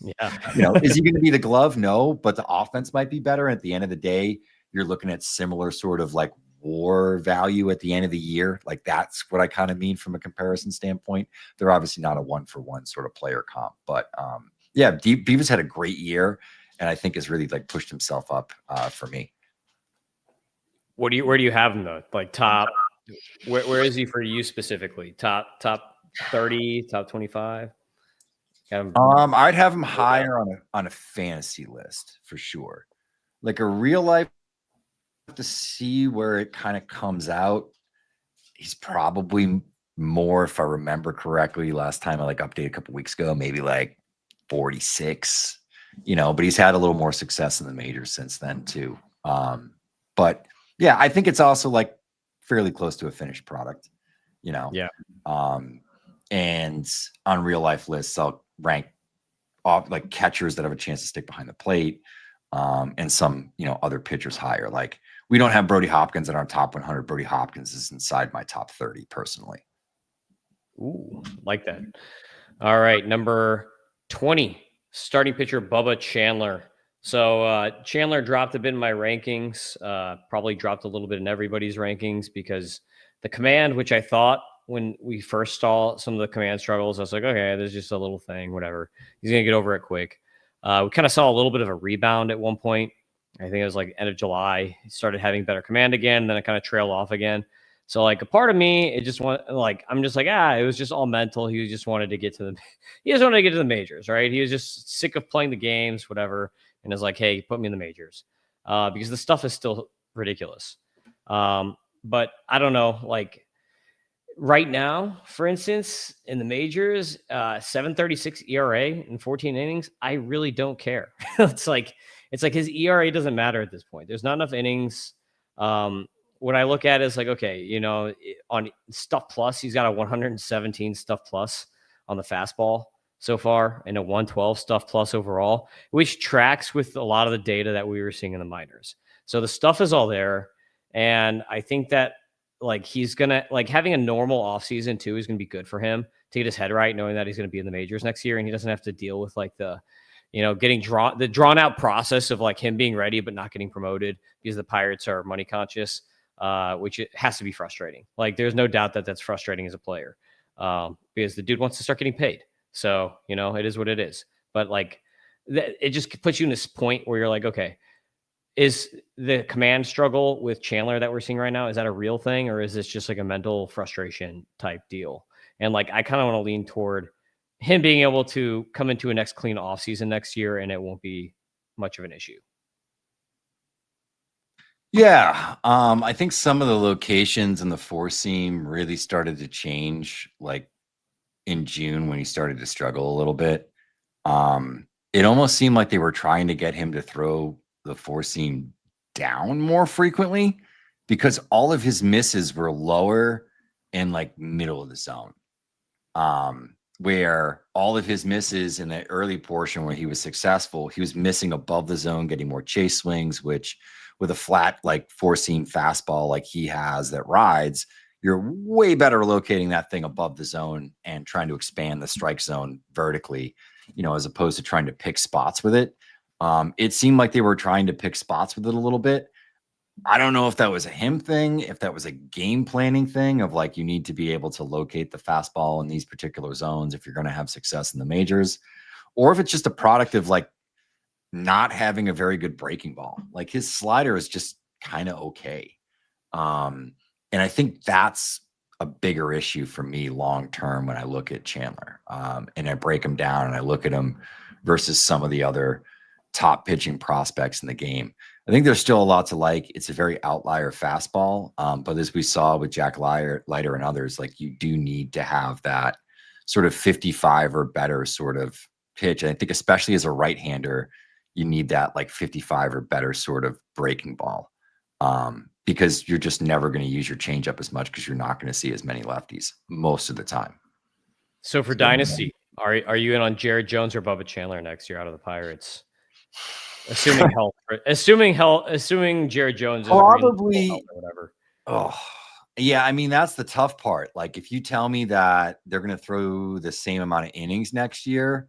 Yeah. Is he going to be the glove? No, but the offense might be better. And at the end of the day, you're looking at similar sort of like WAR value at the end of the year. Like that's what I kind of mean from a comparison standpoint. They're obviously not a 1-for-1 sort of player comp, but yeah, Beavis had a great year, and I think has really like pushed himself up for me. Where do you have him though? Like top, where is he for you specifically? Top 30, top 25? I'd have him higher on a fantasy list for sure. Like a real life, to see where it kind of comes out. He's probably more, if I remember correctly, last time I like updated a couple weeks ago, maybe like 46, but he's had a little more success in the majors since then too. But yeah, I think it's also like fairly close to a finished product, Yeah. And on real life lists, I'll rank off like catchers that have a chance to stick behind the plate, and some, other pitchers higher. Like we don't have Brody Hopkins in our top 100. Brody Hopkins is inside my top 30 personally. Ooh, like that. All right, number 20, starting pitcher Bubba Chandler. So Chandler dropped a bit in my rankings, probably dropped a little bit in everybody's rankings because the command, which I thought when we first saw some of the command struggles, I was like, okay, there's just a little thing, whatever. He's going to get over it quick. We kind of saw a little bit of a rebound at one point. I think it was like end of July. He started having better command again, then it kind of trailed off again. So like a part of me, I'm just like, it was just all mental. He just wanted to get to the majors, right? He was just sick of playing the games, whatever. And is like, hey, put me in the majors. Because the stuff is still ridiculous. But I don't know, like right now, for instance, in the majors, 7.36 ERA in 14 innings, I really don't care. It's like his ERA doesn't matter at this point. There's not enough innings. What I look at is like, okay, on Stuff Plus, he's got a 117 Stuff Plus on the fastball so far and a 112 Stuff Plus overall, which tracks with a lot of the data that we were seeing in the minors. So the stuff is all there. And I think that like he's gonna like having a normal offseason too is gonna be good for him to get his head right, knowing that he's gonna be in the majors next year and he doesn't have to deal with like the getting drawn out process of like him being ready but not getting promoted because the Pirates are money conscious, which it has to be frustrating. Like there's no doubt that that's frustrating as a player, because the dude wants to start getting paid. So it is what it is. But like it just puts you in this point where you're like, okay, is the command struggle with Chandler that we're seeing right now, is that a real thing, or is this just like a mental frustration type deal? And like, I kind of want to lean toward him being able to come into a next clean offseason next year and it won't be much of an issue. Yeah, I think some of the locations in the four seam really started to change, like in June when he started to struggle a little bit. It almost seemed like they were trying to get him to throw the four seam down more frequently because all of his misses were lower and like middle of the zone. Where all of his misses in the early portion where he was successful, he was missing above the zone, getting more chase swings, which with a flat, like four seam fastball like he has that rides, you're way better locating that thing above the zone and trying to expand the strike zone vertically, as opposed to trying to pick spots with it. It seemed like they were trying to pick spots with it a little bit. I don't know if that was a him thing, if that was a game planning thing of like you need to be able to locate the fastball in these particular zones if you're going to have success in the majors, or if it's just a product of like not having a very good breaking ball. Like his slider is just kind of okay. And I think that's a bigger issue for me long term when I look at Chandler. And I break him down and I look at him versus some of the other top pitching prospects in the game. I think there's still a lot to like. It's a very outlier fastball. But as we saw with Jack Leiter and others, like you do need to have that sort of 55 or better sort of pitch. And I think especially as a right-hander, you need that like 55 or better sort of breaking ball. Because you're just never going to use your changeup as much because you're not going to see as many lefties most of the time. So for Dynasty, are you in on Jared Jones or Bubba Chandler next year out of the Pirates? Assuming health, assuming Jared Jones is Probably health or whatever. Oh, yeah. I mean, that's the tough part. Like, if you tell me that they're going to throw the same amount of innings next year,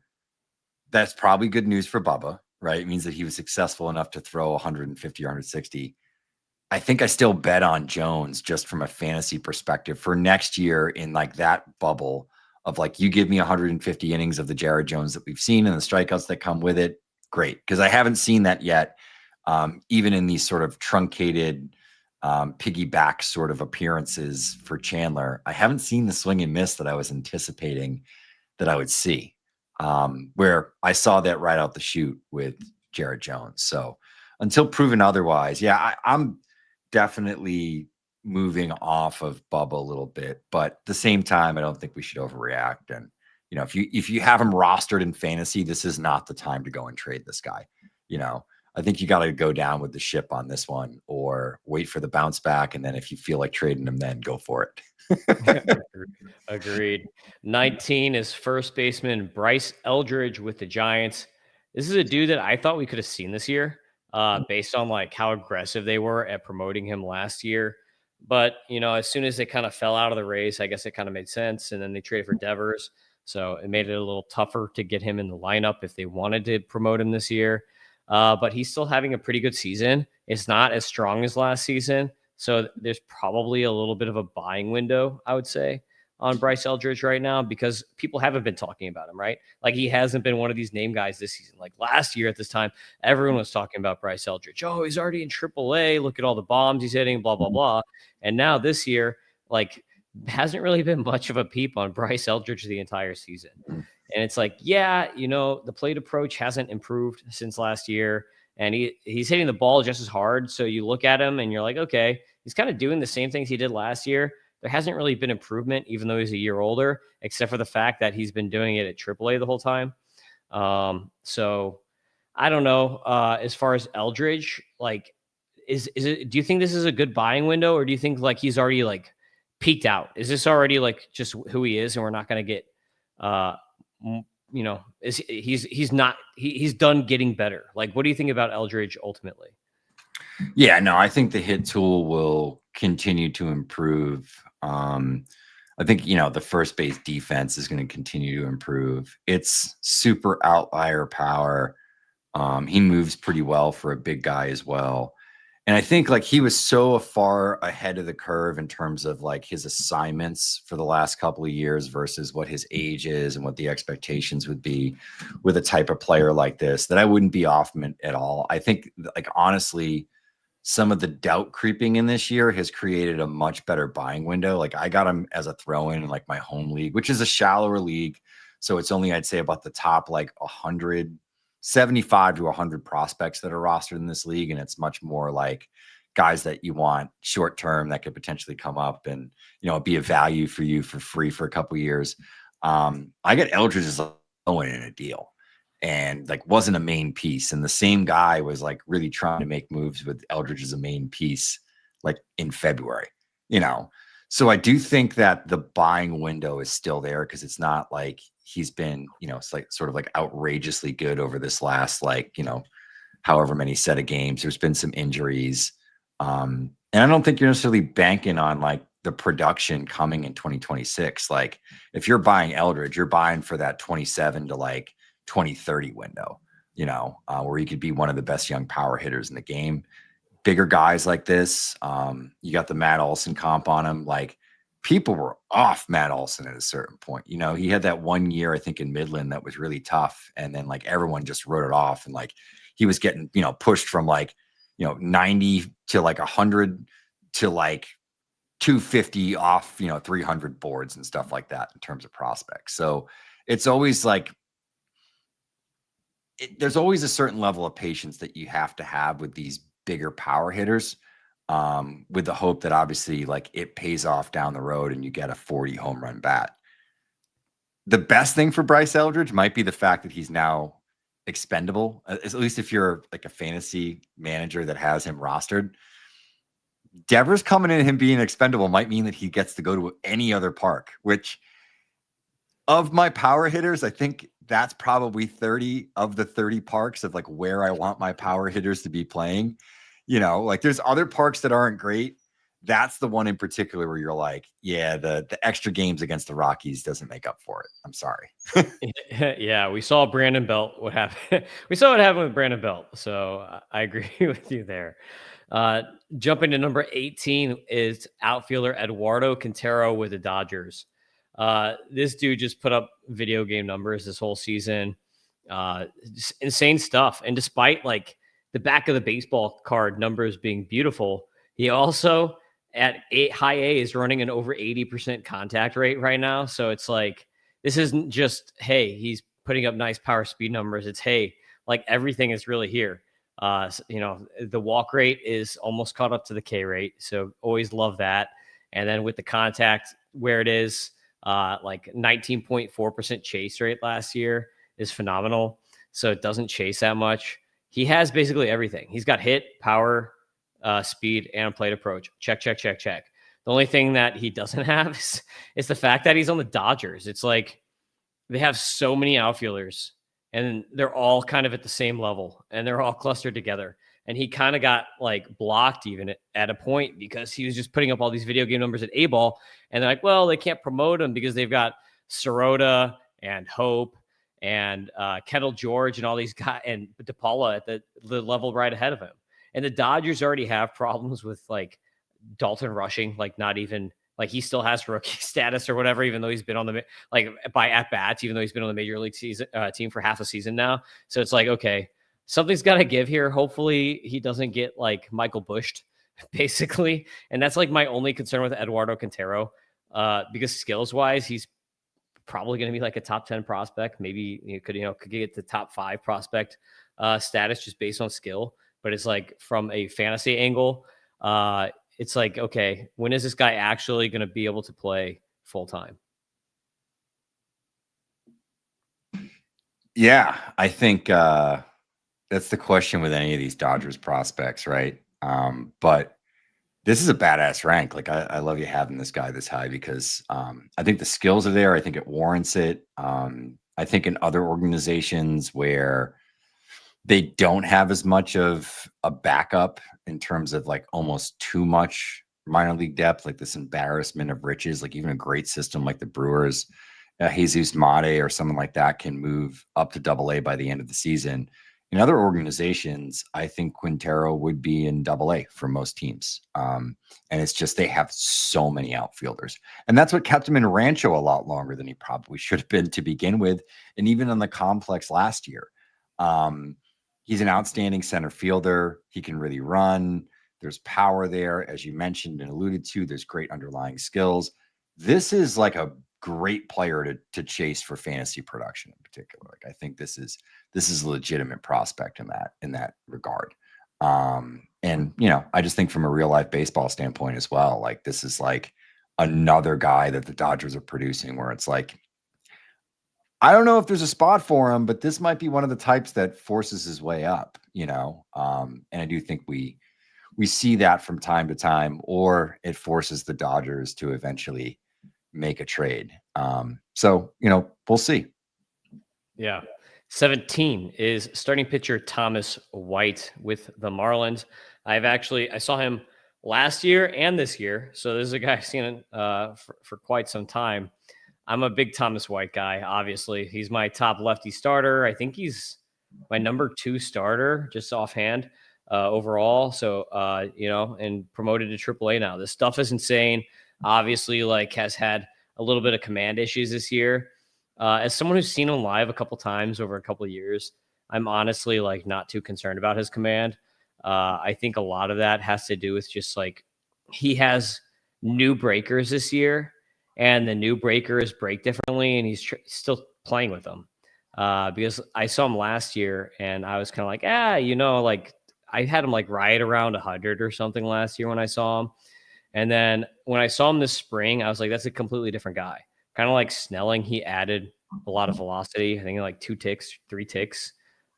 that's probably good news for Bubba, right? It means that he was successful enough to throw 150 or 160. I think I still bet on Jones just from a fantasy perspective for next year in like that bubble of like, you give me 150 innings of the Jared Jones that we've seen and the strikeouts that come with it. Great. Because I haven't seen that yet. Even in these sort of truncated piggyback sort of appearances for Chandler, I haven't seen the swing and miss that I was anticipating that I would see, where I saw that right out the chute with Jared Jones. So until proven otherwise, yeah, I'm definitely moving off of Bubba a little bit, but at the same time, I don't think we should overreact. And if you have him rostered in fantasy, this is not the time to go and trade this guy. I think you got to go down with the ship on this one or wait for the bounce back. And then if you feel like trading him, then go for it. Agreed. 19 is first baseman Bryce Eldridge with the Giants. This is a dude that I thought we could have seen this year, based on like how aggressive they were at promoting him last year. But as soon as they kind of fell out of the race, I guess it kind of made sense. And then they traded for Devers, so it made it a little tougher to get him in the lineup if they wanted to promote him this year. But he's still having a pretty good season. It's not as strong as last season, so there's probably a little bit of a buying window, I would say, on Bryce Eldridge right now because people haven't been talking about him, right? Like he hasn't been one of these name guys this season. Like last year at this time, everyone was talking about Bryce Eldridge. Oh, he's already in AAA. Look at all the bombs he's hitting, blah, blah, blah. And now this year, like, hasn't really been much of a peep on Bryce Eldridge the entire season. And it's like, yeah, the plate approach hasn't improved since last year. And he's hitting the ball just as hard. So you look at him and you're like, okay, he's kind of doing the same things he did last year. There hasn't really been improvement, even though he's a year older, except for the fact that he's been doing it at AAA the whole time. So I don't know. As far as Eldridge, like, is it? Do you think this is a good buying window, or do you think like he's already like peaked out? Is this already like just who he is, and we're not going to get, is he's done getting better? Like, what do you think about Eldridge ultimately? Yeah, no, I think the hit tool will continue to improve. I think, the first base defense is going to continue to improve. It's super outlier power. He moves pretty well for a big guy as well. And I think like he was so far ahead of the curve in terms of like his assignments for the last couple of years versus what his age is and what the expectations would be with a type of player like this that I wouldn't be off him at all. I think like honestly, some of the doubt creeping in this year has created a much better buying window. Like I got him as a throw-in in like my home league, which is a shallower league. So it's only, I'd say about the top, like 175 to 100 prospects that are rostered in this league. And it's much more like guys that you want short term that could potentially come up and, be a value for you for free for a couple years. I get Eldridge as Owen in a deal and like wasn't a main piece. And the same guy was like really trying to make moves with Eldridge as a main piece, like in February, So I do think that the buying window is still there because it's not like he's been, it's like sort of like outrageously good over this last like, however many set of games. There's been some injuries. And I don't think you're necessarily banking on like the production coming in 2026. Like if you're buying Eldridge, you're buying for that 27 to like 2030 window, where he could be one of the best young power hitters in the game. Bigger guys like this. You got the Matt Olson comp on him. Like people were off Matt Olson at a certain point. He had that 1 year, I think, in Midland that was really tough. And then like everyone just wrote it off. And like he was getting, pushed from like, 90 to like 100 to like 250 off, 300 boards and stuff like that in terms of prospects. So it's always like, there's always a certain level of patience that you have to have with these bigger power hitters, with the hope that obviously like it pays off down the road and you get a 40 home run bat. The best thing for Bryce Eldridge might be the fact that he's now expendable, at least if you're like a fantasy manager that has him rostered. Devers coming in and him being expendable might mean that he gets to go to any other park, which of my power hitters, I think that's probably 30 of the 30 parks of like where I want my power hitters to be playing. Like there's other parks that aren't great. That's the one in particular where you're like, yeah, the extra games against the Rockies doesn't make up for it. I'm sorry. Yeah, we saw Brandon Belt. What happened? We saw what happened with Brandon Belt. So I agree with you there. Jumping to number 18 is outfielder Eduardo Quintero with the Dodgers. This dude just put up video game numbers this whole season. Just insane stuff. And despite like the back of the baseball card numbers being beautiful, he also at high A is running an over 80% contact rate right now. So it's like, this isn't just, hey, he's putting up nice power speed numbers. It's, hey, like everything is really here. The walk rate is almost caught up to the K rate. So always love that. And then with the contact where it is, like 19.4% chase rate last year is phenomenal. So it doesn't chase that much. He has basically everything. He's got hit, power, speed, and plate approach. Check, check, check, check. The only thing that he doesn't have is the fact that he's on the Dodgers. It's like they have so many outfielders and they're all kind of at the same level and they're all clustered together. And he kind of got like blocked even at a point because he was just putting up all these video game numbers at A-ball. And they're like, well, they can't promote him because they've got Sirota and Hope and Kettle George and all these guys and DePaula at the level right ahead of him. And the Dodgers already have problems with like Dalton rushing, like not even like he still has rookie status or whatever, even though he's been on the like by at bats, even though he's been on the major league season team for half a season now. So it's like, okay, something's got to give here. Hopefully he doesn't get like Michael Bushed basically. And that's like my only concern with Eduardo Quintero, because skills wise, he's probably going to be like a top 10 prospect. Maybe could get the top 5 prospect status just based on skill. But it's like from a fantasy angle, it's like, okay, when is this guy actually going to be able to play full time? Yeah, I think that's the question with any of these Dodgers prospects, right? But this is a badass rank. Like I love you having this guy this high because I think the skills are there. I think it warrants it. I think in other organizations where they don't have as much of a backup in terms of like almost too much minor league depth, like this embarrassment of riches, like even a great system like the Brewers, Jesus Mate or someone like that can move up to AA by the end of the season. In other organizations, I think Quintero would be in AA for most teams. And it's just they have so many outfielders. And that's what kept him in Rancho a lot longer than he probably should have been to begin with. And even on the complex last year. He's an outstanding center fielder. He can really run. There's power there, as you mentioned and alluded to. There's great underlying skills. This is like a great player to chase for fantasy production in particular. Like I think this is a legitimate prospect in that regard. And, I just think from a real life baseball standpoint as well, like this is like another guy that the Dodgers are producing where it's like, I don't know if there's a spot for him, but this might be one of the types that forces his way up, and I do think we see that from time to time, or it forces the Dodgers to eventually make a trade. So, we'll see. Yeah. 17 is starting pitcher Thomas White with the Marlins. I saw him last year and this year. So this is a guy I've seen for quite some time. I'm a big Thomas White guy, obviously. He's my top lefty starter. I think he's my number 2 starter, just offhand, overall. So, and promoted to AAA now. This stuff is insane. Obviously, has had a little bit of command issues this year. As someone who's seen him live a couple times over a couple of years, I'm honestly not too concerned about his command. I think a lot of that has to do with just he has new breakers this year, and the new breakers break differently, and he's still playing with them. Because I saw him last year, and I was kind of I had him right around 100 or something last year when I saw him. And then when I saw him this spring, I was like, that's a completely different guy. Kind of like Snelling, he added a lot of velocity. I think 2 ticks, 3 ticks,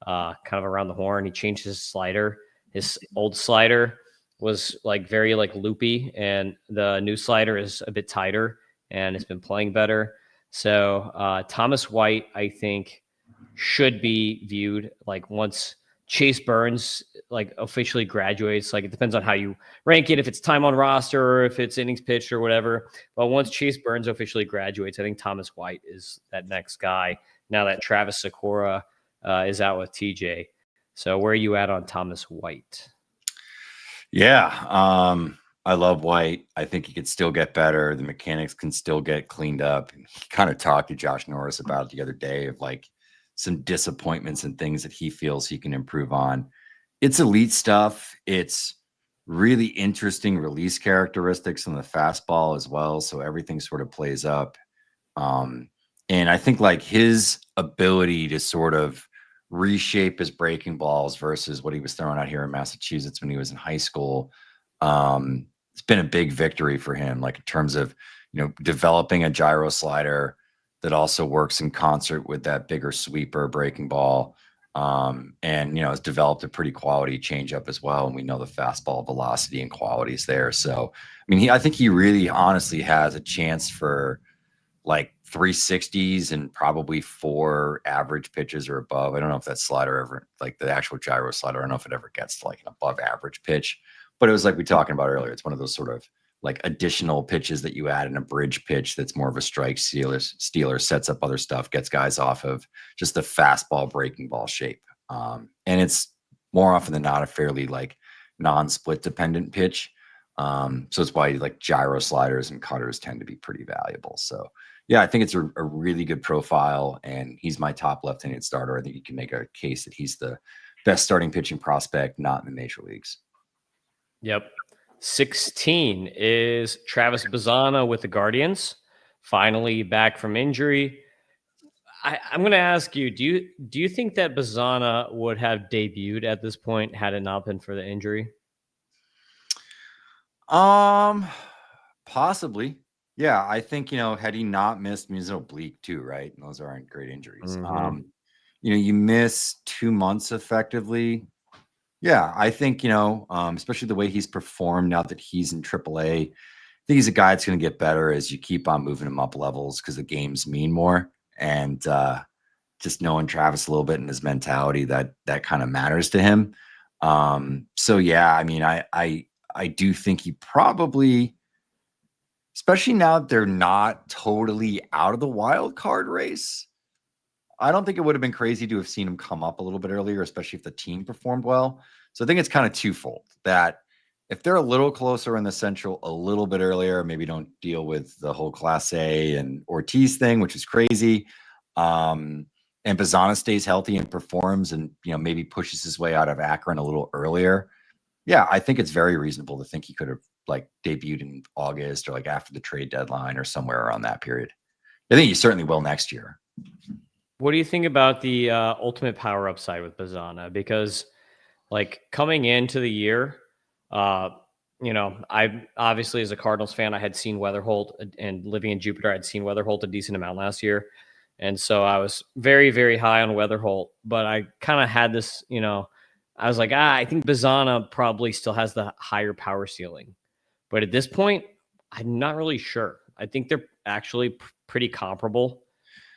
kind of around the horn. He changed his slider. His old slider was very loopy, and the new slider is a bit tighter, and it's been playing better. So Thomas White, I think, should be viewed once Chase Burns officially graduates. It depends on how you rank it, if it's time on roster or if it's innings pitched or whatever. But once Chase Burns officially graduates, I think Thomas White is that next guy. Now that Travis Sakura is out with TJ. So where are you at on Thomas White? Yeah. I love White. I think he could still get better. The mechanics can still get cleaned up. He kind of talked to Josh Norris about it the other day of some disappointments and things that he feels he can improve on. It's elite stuff. It's really interesting release characteristics on the fastball as well. So everything sort of plays up. And I think his ability to sort of reshape his breaking balls versus what he was throwing out here in Massachusetts when he was in high school. It's been a big victory for him, in terms of, developing a gyro slider that also works in concert with that bigger sweeper breaking ball. And, has developed a pretty quality changeup as well. And we know the fastball velocity and quality is there. So, I think he really honestly has a chance for 360s and probably 4 average pitches or above. I don't know if that slider ever, the actual gyro slider, I don't know if it ever gets to an above average pitch, but it was we talking about earlier. It's one of those sort of additional pitches that you add in a bridge pitch that's more of a strike stealer, sets up other stuff, gets guys off of just the fastball breaking ball shape. And it's more often than not a fairly non-split dependent pitch. So it's why gyro sliders and cutters tend to be pretty valuable. So yeah, I think it's a really good profile, and he's my top left-handed starter. I think you can make a case that he's the best starting pitching prospect, not in the major leagues. Yep. 16 is Travis Bazzana with the Guardians, finally back from injury. I'm going to ask you, do you think that Bazzana would have debuted at this point had it not been for the injury? Possibly. Yeah, I think, had he not missed, he's an oblique too, right? And those aren't great injuries. Mm-hmm. You miss 2 months effectively. Yeah, I think, especially the way he's performed now that he's in AAA, I think he's a guy that's going to get better as you keep on moving him up levels because the games mean more. And just knowing Travis a little bit and his mentality, that kind of matters to him. So yeah, I do think he probably, especially now that they're not totally out of the wild card race, I don't think it would have been crazy to have seen him come up a little bit earlier, especially if the team performed well. So I think it's kind of twofold that if they're a little closer in the Central a little bit earlier, maybe don't deal with the whole Class A and Ortiz thing, which is crazy. And Bazzana stays healthy and performs and, maybe pushes his way out of Akron a little earlier. Yeah, I think it's very reasonable to think he could have debuted in August or after the trade deadline or somewhere around that period. I think he certainly will next year. What do you think about the ultimate power upside with Bazzana? Because Like coming into the year, uh, I obviously as a Cardinals fan, I had seen Weatherholt, and living in Jupiter, I'd seen Weatherholt a decent amount last year. And so I was very, very high on Weatherholt, but I kind of had this, I was like, I think Bazana probably still has the higher power ceiling. But at this point, I'm not really sure. I think they're actually pretty comparable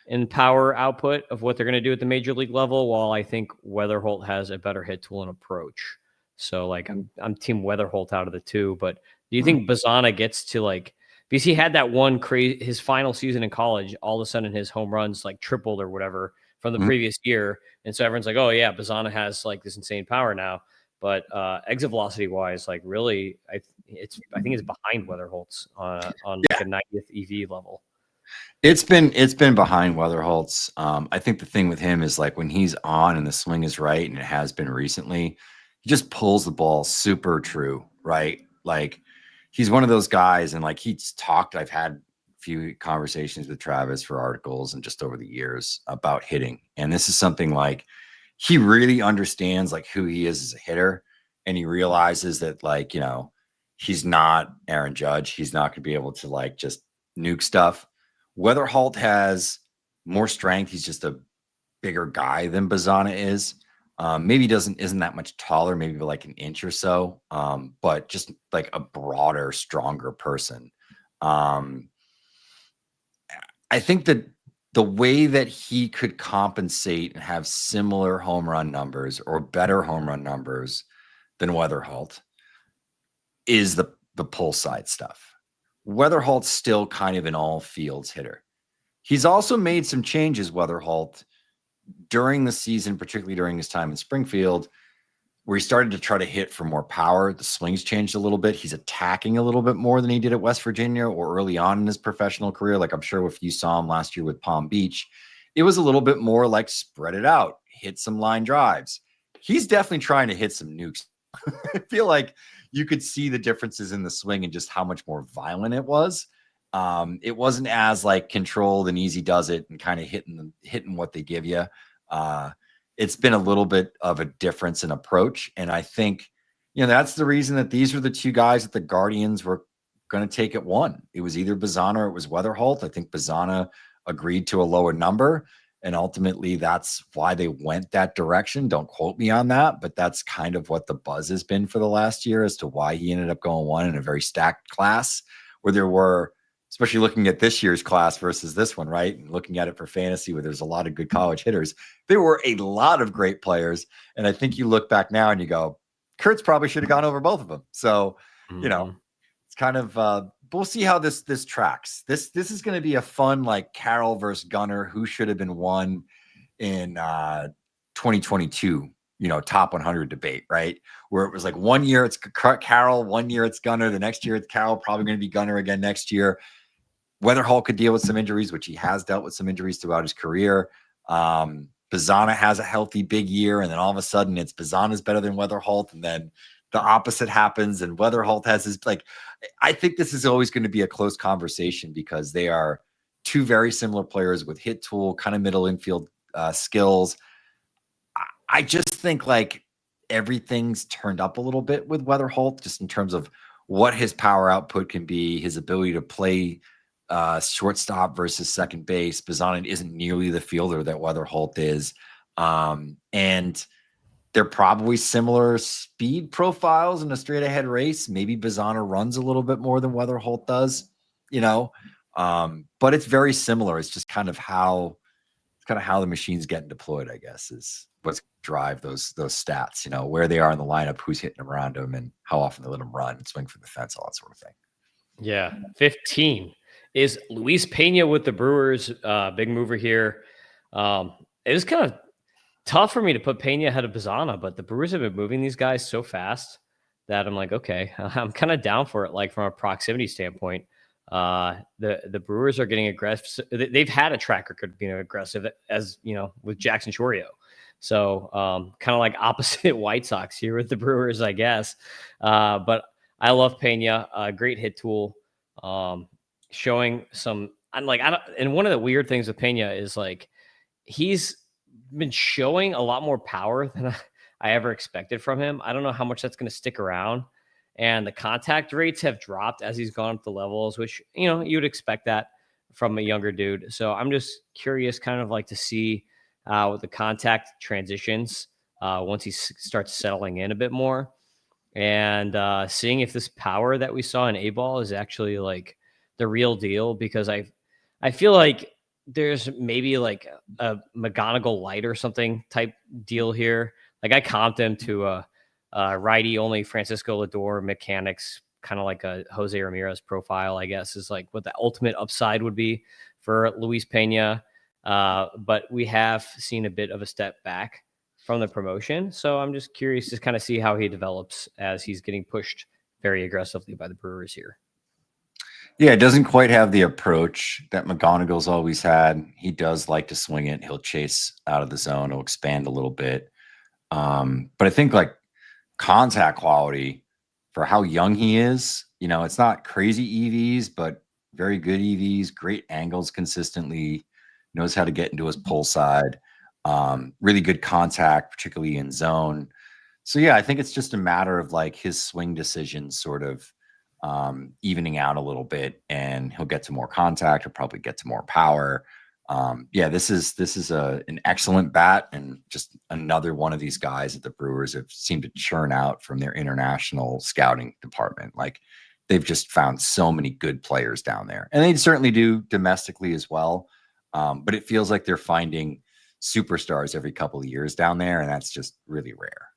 in power output of what they're going to do at the major league level, while I think Weatherholt has a better hit tool and approach. So like I'm team Weatherholt out of the two. But do you think Bazana gets to like, because he had that one crazy his final season in college, all of a sudden his home runs like tripled or whatever from the previous year. And so everyone's like, oh yeah, Bazana has like this insane power now. But exit velocity wise, like really, I think it's behind Weatherholt's on like a 90th EV level. It's been behind Weatherholt's. I think the thing with him is like when he's on and the swing is right, and it has been recently, he just pulls the ball super true, right? Like he's one of those guys, and like he's talked. I've had a few conversations with Travis for articles and just over the years about hitting, and this is something like he really understands like who he is as a hitter, and he realizes that like he's not Aaron Judge. He's not going to be able to like just nuke stuff. Weatherholt has more strength. He's just a bigger guy than Bazana is. Maybe isn't that much taller, maybe like an inch or so, but just like a broader, stronger person. I think that the way that he could compensate and have similar home run numbers or better home run numbers than Weatherholt is the pull side stuff. Weatherholt's still kind of an all fields hitter. He's also made some changes, Weatherholt, during the season, particularly during his time in Springfield, where he started to try to hit for more power. The swings changed a little bit. He's attacking a little bit more than he did at West Virginia or early on in his professional career. Like I'm sure if you saw him last year with Palm Beach, it was a little bit more like spread it out, hit some line drives. He's definitely trying to hit some nukes. I feel like you could see the differences in the swing and just how much more violent it was. It wasn't as like controlled and easy does it and kind of hitting what they give you. It's been a little bit of a difference in approach. And I think, that's the reason that these were the two guys that the Guardians were going to take at one. It was either Bazana or it was Weatherholt. I think Bazana agreed to a lower number. And ultimately, that's why they went that direction. Don't quote me on that, but that's kind of what the buzz has been for the last year as to why he ended up going one in a very stacked class where there were, especially looking at this year's class versus this one, right? And looking at it for fantasy where there's a lot of good college hitters, there were a lot of great players. And I think you look back now and you go, Kurtz probably should have gone over both of them. So, it's kind of, we'll see how this tracks. This is going to be a fun, like Carroll versus Gunnar, who should have been won in 2022, top 100 debate, right? Where it was like 1 year it's Carroll, 1 year it's Gunnar, the next year it's Carroll, probably going to be Gunnar again next year. Weatherholt could deal with some injuries, which he has dealt with some injuries throughout his career. Bazana has a healthy big year, and then all of a sudden it's Bazana's better than Weatherholt, and then the opposite happens, and Weatherholt has his like. I think this is always going to be a close conversation because they are two very similar players with hit tool, kind of middle infield skills. I just think like everything's turned up a little bit with Weatherholt, just in terms of what his power output can be, his ability to play shortstop versus second base. Bazana isn't nearly the fielder that Weatherholt is. And they're probably similar speed profiles in a straight ahead race. Maybe Bazana runs a little bit more than Weatherholt does, but it's very similar. It's just kind of how the machine's getting deployed, I guess, is what's drive those stats, where they are in the lineup, who's hitting them around them, and how often they let them run and swing for the fence, all that sort of thing. Yeah. 15 is Luis Pena with the Brewers. Big mover here. It was kind of tough for me to put Pena ahead of Bazana, but the Brewers have been moving these guys so fast that I'm like, okay, I'm kind of down for it. Like from a proximity standpoint, the Brewers are getting aggressive. They've had a track record of being aggressive, as with Jackson Chorio. So kind of like opposite White Sox here with the Brewers, I guess. But I love Pena, great hit tool, showing some. I'm like, and one of the weird things with Pena is like he's been showing a lot more power than I ever expected from him. I don't know how much that's going to stick around. And the contact rates have dropped as he's gone up the levels, which, you would expect that from a younger dude. So I'm just curious, kind of like to see with the contact transitions once he starts settling in a bit more, and seeing if this power that we saw in A ball is actually like the real deal. Because I feel like there's maybe like a McGonagall light or something type deal here. Like I comped him to a righty only Francisco Lindor mechanics, kind of like a Jose Ramirez profile, I guess, is like what the ultimate upside would be for Luis Pena. But we have seen a bit of a step back from the promotion. So I'm just curious to kind of see how he develops as he's getting pushed very aggressively by the Brewers here. Yeah, it doesn't quite have the approach that McGonagall's always had. He does like to swing it. He'll chase out of the zone. He'll expand a little bit. But I think like contact quality for how young he is, it's not crazy EVs, but very good EVs, great angles consistently, knows how to get into his pull side, really good contact, particularly in zone. So yeah, I think it's just a matter of like his swing decisions sort of evening out a little bit, and he'll get to more contact. He'll probably get to more power. Yeah, this is an excellent bat, and just another one of these guys that the Brewers have seemed to churn out from their international scouting department. Like they've just found so many good players down there, and they certainly do domestically as well. But it feels like they're finding superstars every couple of years down there, and that's just really rare.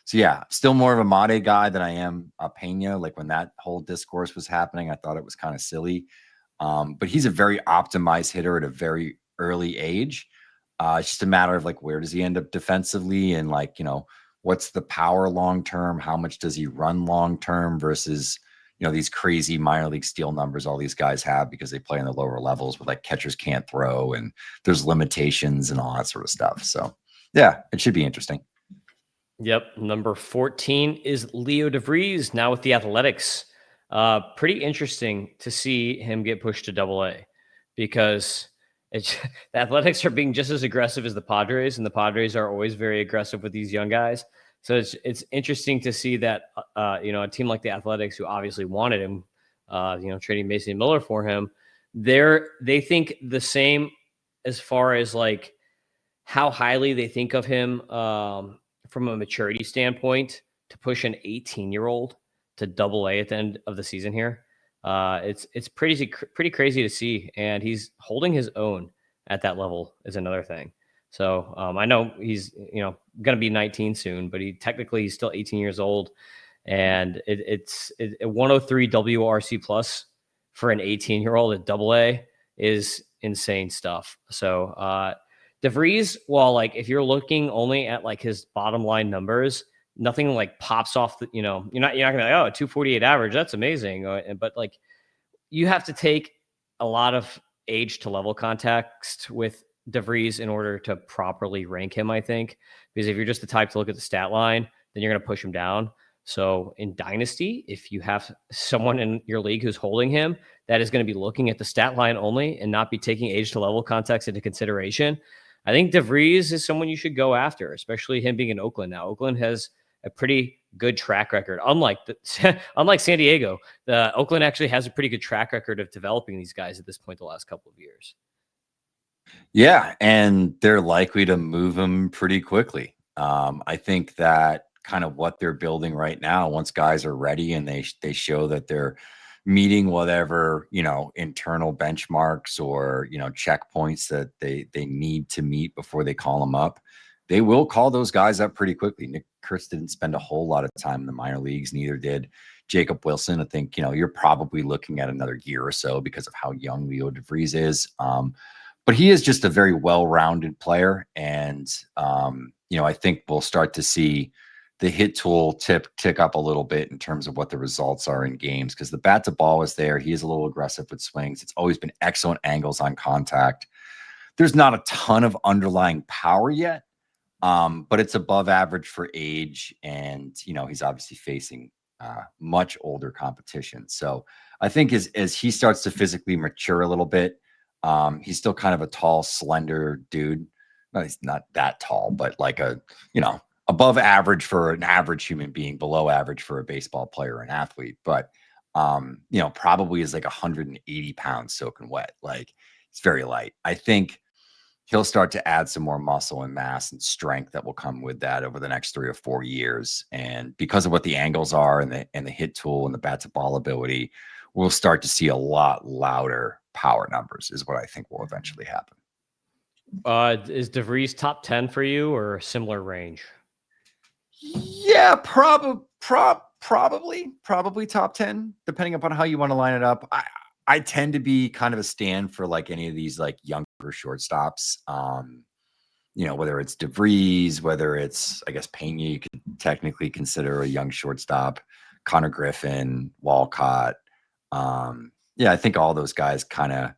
So yeah, still more of a Mate guy than I am a Pena. Like when that whole discourse was happening, I thought it was kind of silly. But he's a very optimized hitter at a very early age. It's just a matter of like, where does he end up defensively, and like, what's the power long term? How much does he run long term versus, these crazy minor league steal numbers all these guys have because they play in the lower levels where like catchers can't throw and there's limitations and all that sort of stuff. So yeah, it should be interesting. Yep. Number 14 is Leo DeVries, now with the Athletics. Pretty interesting to see him get pushed to Double-A, because the Athletics are being just as aggressive as the Padres, and the Padres are always very aggressive with these young guys. So it's interesting to see that a team like the Athletics, who obviously wanted him, trading Mason Miller for him, they think the same as far as like how highly they think of him from a maturity standpoint, to push an 18-year-old to Double-A at the end of the season here. It's pretty crazy to see, and he's holding his own at that level is another thing. So I know he's going to be 19 soon, but he's still 18 years old, and it's 103 WRC plus for an 18-year-old at Double-A is insane stuff. So DeVries, while like if you're looking only at like his bottom line numbers, nothing like pops off. You're not gonna be like, oh, 248 average, that's amazing. But like you have to take a lot of age to level context with DeVries in order to properly rank him, I think. Because if you're just the type to look at the stat line, then you're gonna push him down. So in Dynasty, if you have someone in your league who's holding him, that is going to be looking at the stat line only and not be taking age to level context into consideration, I think DeVries is someone you should go after, especially him being in Oakland now. Oakland has a pretty good track record. Unlike San Diego, the Oakland actually has a pretty good track record of developing these guys at this point the last couple of years. Yeah, and they're likely to move him pretty quickly. I think that kind of what they're building right now, once guys are ready and they show that they're meeting whatever, internal benchmarks or, checkpoints that they need to meet before they call them up, they will call those guys up pretty quickly. Nick Kurtz didn't spend a whole lot of time in the minor leagues, neither did Jacob Wilson. I think, you're probably looking at another year or so because of how young Leo DeVries is. But he is just a very well-rounded player. And, I think we'll start to see the hit tool tick up a little bit in terms of what the results are in games, because the bat to ball is there. He is a little aggressive with swings. It's always been excellent angles on contact. There's not a ton of underlying power yet, but it's above average for age. And, he's obviously facing much older competition. So I think as he starts to physically mature a little bit, he's still kind of a tall, slender dude. No, he's not that tall, but like a above average for an average human being, below average for a baseball player or an athlete. But probably is like 180 pounds soaking wet. Like it's very light. I think he'll start to add some more muscle and mass and strength that will come with that over the next 3 or 4 years. And because of what the angles are and the hit tool and the bat to ball ability, we'll start to see a lot louder power numbers is what I think will eventually happen. Is DeVries top 10 for you or a similar range? Yeah, probably top 10, depending upon how you want to line it up. I tend to be kind of a stand for like any of these like younger shortstops. Whether it's DeVries, whether it's, I guess, Pena, you could technically consider a young shortstop, Connor Griffin, Walcott. I think all those guys kind of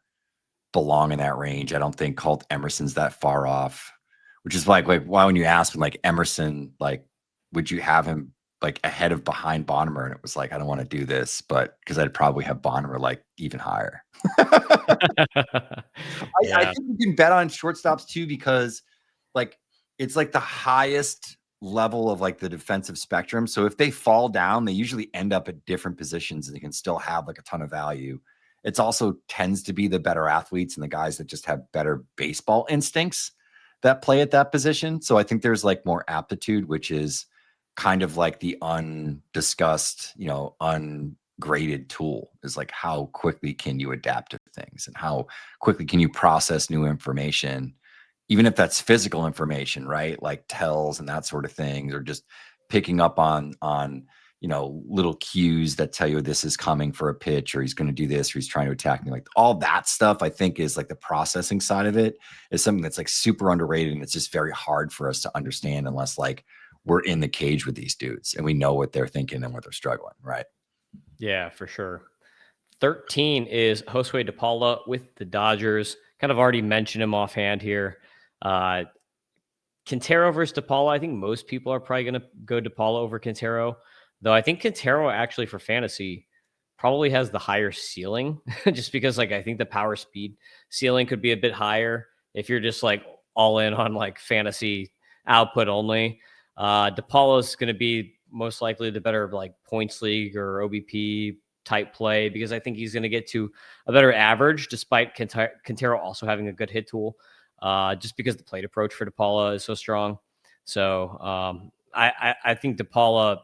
belong in that range. I don't think Colt Emerson's that far off, which is like why when you asked him like Emerson, like, would you have him like ahead of behind Bonner? And it was like, I don't want to do this, but because I'd probably have Bonner like even higher. I think you can bet on shortstops too, because like it's like the highest level of like the defensive spectrum. So if they fall down, they usually end up at different positions and they can still have like a ton of value. It's also tends to be the better athletes and the guys that just have better baseball instincts that play at that position. So I think there's like more aptitude, which is kind of like the undiscussed, ungraded tool, is like how quickly can you adapt to things and how quickly can you process new information, even if that's physical information, right? Like tells and that sort of things, or just picking up on little cues that tell you this is coming for a pitch, or he's going to do this, or he's trying to attack me. Like all that stuff, I think is like the processing side of it is something that's like super underrated. And it's just very hard for us to understand unless like we're in the cage with these dudes and we know what they're thinking and what they're struggling. Right. Yeah, for sure. 13 is Josue DePaula with the Dodgers. Kind of already mentioned him offhand here. Quintero versus DePaula. I think most people are probably going to go DePaula over Quintero, though I think Quintero actually for fantasy probably has the higher ceiling just because like I think the power speed ceiling could be a bit higher if you're just like all in on like fantasy output only. DePaula is going to be most likely the better like points league or OBP type play because I think he's going to get to a better average despite Quintero also having a good hit tool. Just because the plate approach for DePaula is so strong. So I think DePaula,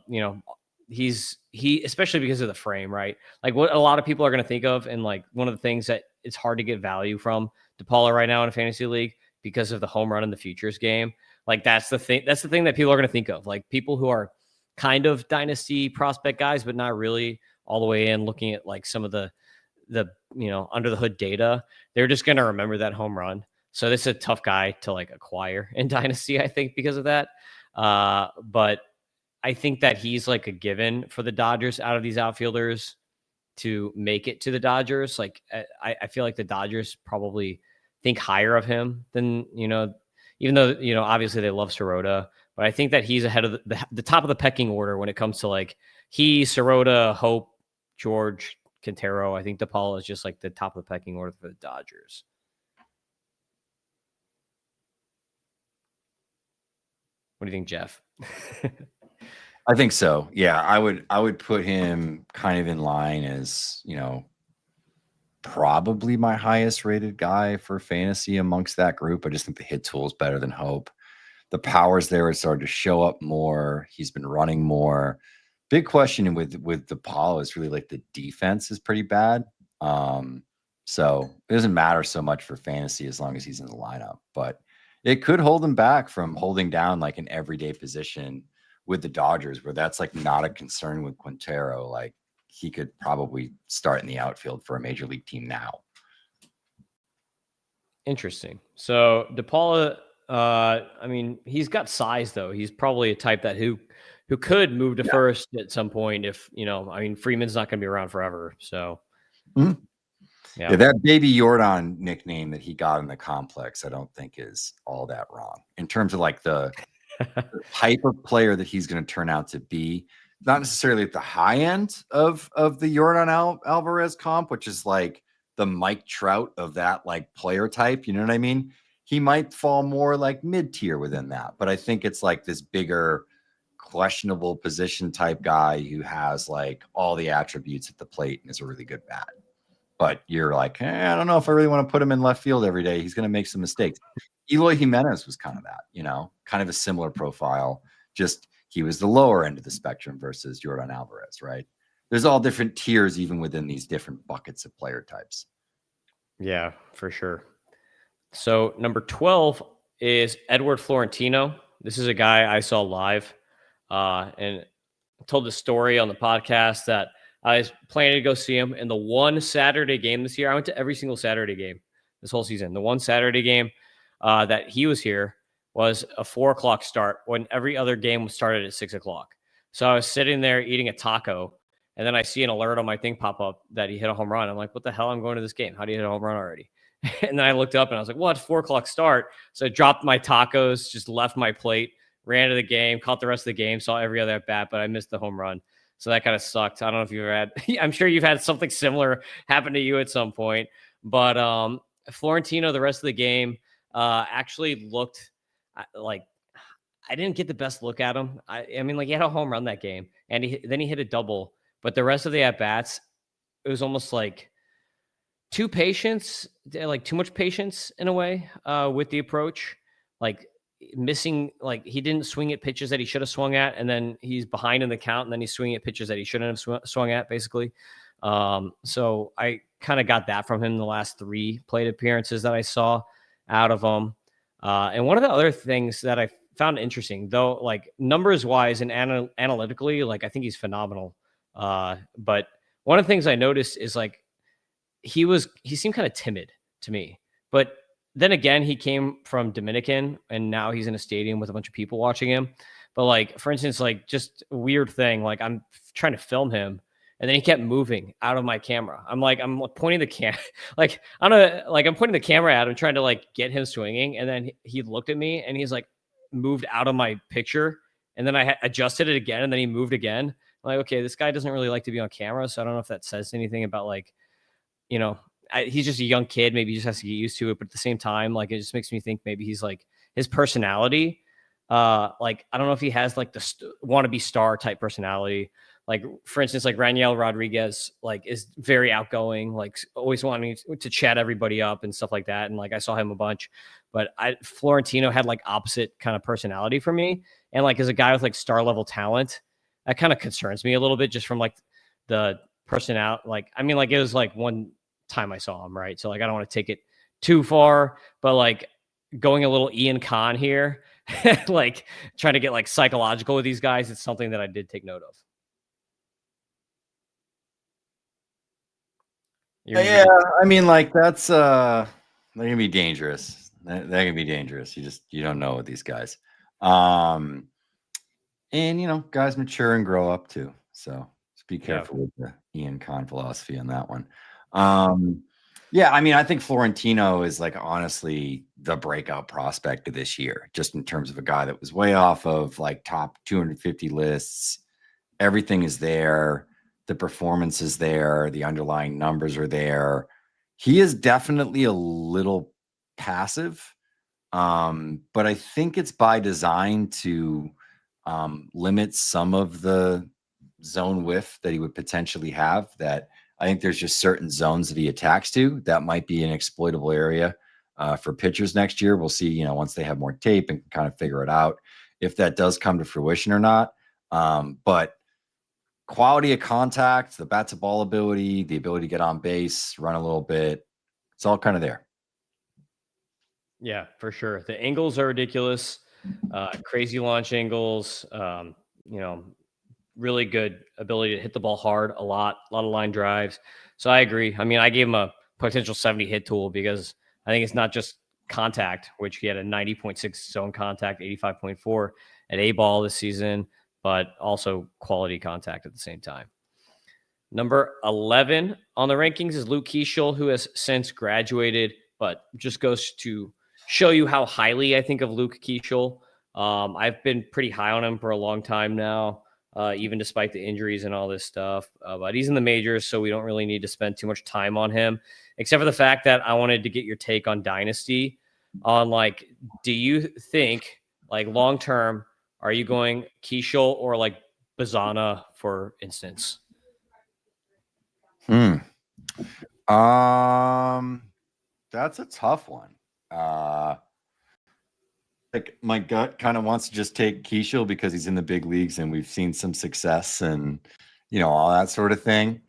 he especially because of the frame, right? Like what a lot of people are going to think of, and like one of the things that it's hard to get value from DePaula right now in a fantasy league because of the home run in the futures game. Like that's the thing. That's the thing that people are going to think of. Like people who are kind of dynasty prospect guys, but not really all the way in looking at like some of the under the hood data. They're just going to remember that home run. So this is a tough guy to like acquire in dynasty, I think, because of that. But I think that he's like a given for the Dodgers out of these outfielders to make it to the Dodgers. Like I feel like the Dodgers probably think higher of him than, even though, obviously they love Sirota, but I think that he's ahead of the top of the pecking order when it comes to like Sirota, Hope, George, Quintero. I think DePaula is just like the top of the pecking order for the Dodgers. What do you think, Geoff? I think so. Yeah, I would put him kind of in line as, probably my highest rated guy for fantasy amongst that group. I just think the hit tool is better than Hope. The power's there. It started to show up more. He's been running more. Big question with DePaul is really like the defense is pretty bad. So it doesn't matter so much for fantasy as long as he's in the lineup, but it could hold him back from holding down like an everyday position with the Dodgers, where that's like not a concern with Quintero. Like he could probably start in the outfield for a major league team now. Interesting. So DePaula, he's got size though. He's probably a type that who could move to first at some point if, Freeman's not going to be around forever. So yeah, that Baby Jordan nickname that he got in the complex, I don't think is all that wrong in terms of like the type of player that he's going to turn out to be. Not necessarily at the high end of the Jordan Alvarez comp, which is like the Mike Trout of that like player type. You know what I mean? he might fall more like mid-tier within that. But I think it's like this bigger, questionable position type guy who has like all the attributes at the plate and is a really good bat. But you're like, I don't know if I really want to put him in left field every day. He's going to make some mistakes. Eloy Jimenez was kind of that, kind of a similar profile. Just he was the lower end of the spectrum versus Jordan Alvarez, right? There's all different tiers even within these different buckets of player types. Yeah, for sure. So number 12 is Edward Florentino. This is a guy I saw live and told the story on the podcast that I was planning to go see him in the one Saturday game this year. I went to every single Saturday game this whole season. The one Saturday game that he was here was a 4:00 start when every other game was started at 6:00. So I was sitting there eating a taco, and then I see an alert on my thing pop up that he hit a home run. I'm like, what the hell? I'm going to this game. How do you hit a home run already? And then I looked up and I was like, what? 4:00 start. So I dropped my tacos, just left my plate, ran to the game, caught the rest of the game, saw every other at bat, but I missed the home run. So that kind of sucked. I don't know if you've ever had, I'm sure you've had something similar happen to you at some point. But Florentino, the rest of the game, actually looked like I didn't get the best look at him. I mean, like he had a home run that game, and then he hit a double. But the rest of the at bats, it was almost like too much patience in a way with the approach, like missing, like he didn't swing at pitches that he should have swung at, and then he's behind in the count, and then he's swinging at pitches that he shouldn't have swung at, basically. So I kind of got that from him the last 3 plate appearances that I saw out of him. And one of the other things that I found interesting, though, like numbers wise and analytically, like I think he's phenomenal. But one of the things I noticed is like he seemed kind of timid to me, but then again, he came from Dominican and now he's in a stadium with a bunch of people watching him. But like, for instance, like just a weird thing, like I'm trying to film him and then he kept moving out of my camera. I'm pointing the I'm pointing the camera at him, trying to like get him swinging. And then he looked at me and he's like moved out of my picture. And then I adjusted it again. And then he moved again. I'm like, okay, this guy doesn't really like to be on camera. So I don't know if that says anything about like, he's just a young kid. Maybe he just has to get used to it. But at the same time, like, it just makes me think maybe he's like his personality. Like, I don't know if he has like the wannabe star type personality. Like, for instance, like Raniel Rodriguez, like is very outgoing, like always wanting to chat everybody up and stuff like that. And like, I saw him a bunch, but Florentino had like opposite kind of personality for me. And like, as a guy with like star level talent, that kind of concerns me a little bit just from like the personality. Like, I mean, like it was like one time I saw him, right? So like I don't want to take it too far, but like going a little Ian Khan here, like trying to get like psychological with these guys, it's something that I did take note of. Yeah, I mean, like that's they're gonna be dangerous. They're gonna be dangerous. You don't know with these guys. And guys mature and grow up too. So just be careful with the Ian Khan philosophy on that one. Yeah, I mean, I think Florentino is like honestly the breakout prospect of this year, just in terms of a guy that was way off of like top 250 lists. Everything is there. The performance is there. The underlying numbers are there. He is definitely a little passive, but I think it's by design to limit some of the zone whiff that he would potentially have. That I think there's just certain zones that he attacks to that might be an exploitable area for pitchers next year. We'll see, once they have more tape and kind of figure it out if that does come to fruition or not. But quality of contact, the bat to ball ability, the ability to get on base, run a little bit, it's all kind of there. Yeah, for sure. The angles are ridiculous. Crazy launch angles. Really good ability to hit the ball hard a lot of line drives. So I agree. I mean, I gave him a potential 70 hit tool because I think it's not just contact, which he had a 90.6 zone contact, 85.4 at Aceball this season, but also quality contact at the same time. Number 11 on the rankings is Luke Keeschel, who has since graduated, but just goes to show you how highly I think of Luke Keeschel. I've been pretty high on him for a long time now. Even despite the injuries and all this stuff. But he's in the majors, so we don't really need to spend too much time on him, except for the fact that I wanted to get your take on Dynasty. on like, do you think like long term, are you going Keishel or like Bazana, for instance? That's a tough one. Like my gut kind of wants to just take Keishel because he's in the big leagues and we've seen some success and all that sort of thing.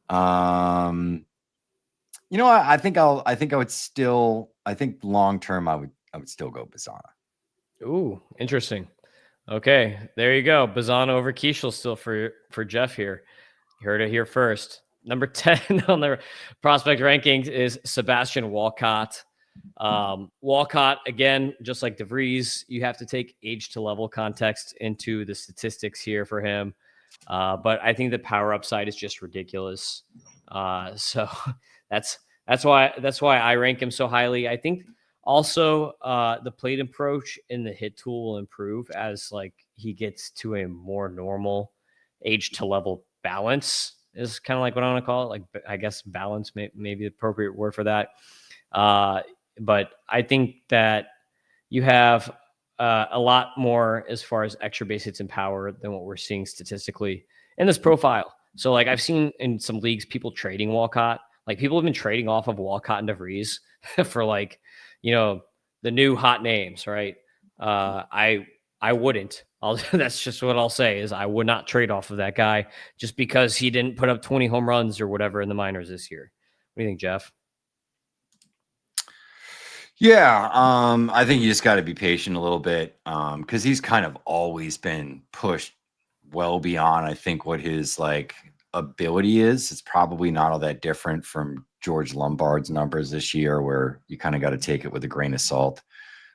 I think I think long term I would still go Bazana. Ooh, interesting. Okay, there you go. Bazana over Keishel still for Geoff here. You heard it here first. Number 10 on the prospect rankings is Sebastian Walcott. Walcott, again, just like DeVries, you have to take age to level context into the statistics here for him. But I think the power upside is just ridiculous. So that's why I rank him so highly. I think also the plate approach and the hit tool will improve as like he gets to a more normal age to level balance is kind of like what I want to call it. Like I guess balance may be the appropriate word for that. But I think that you have a lot more as far as extra base hits and power than what we're seeing statistically in this profile. So, like I've seen in some leagues, people trading Walcott. Like people have been trading off of Walcott and DeVries for like, the new hot names, right? I wouldn't. That's just what I'll say is I would not trade off of that guy just because he didn't put up 20 home runs or whatever in the minors this year. What do you think, Geoff? Yeah, I think you just got to be patient a little bit because he's kind of always been pushed well beyond, I think, what his like ability is. It's probably not all that different from George Lombard's numbers this year, where you kind of got to take it with a grain of salt.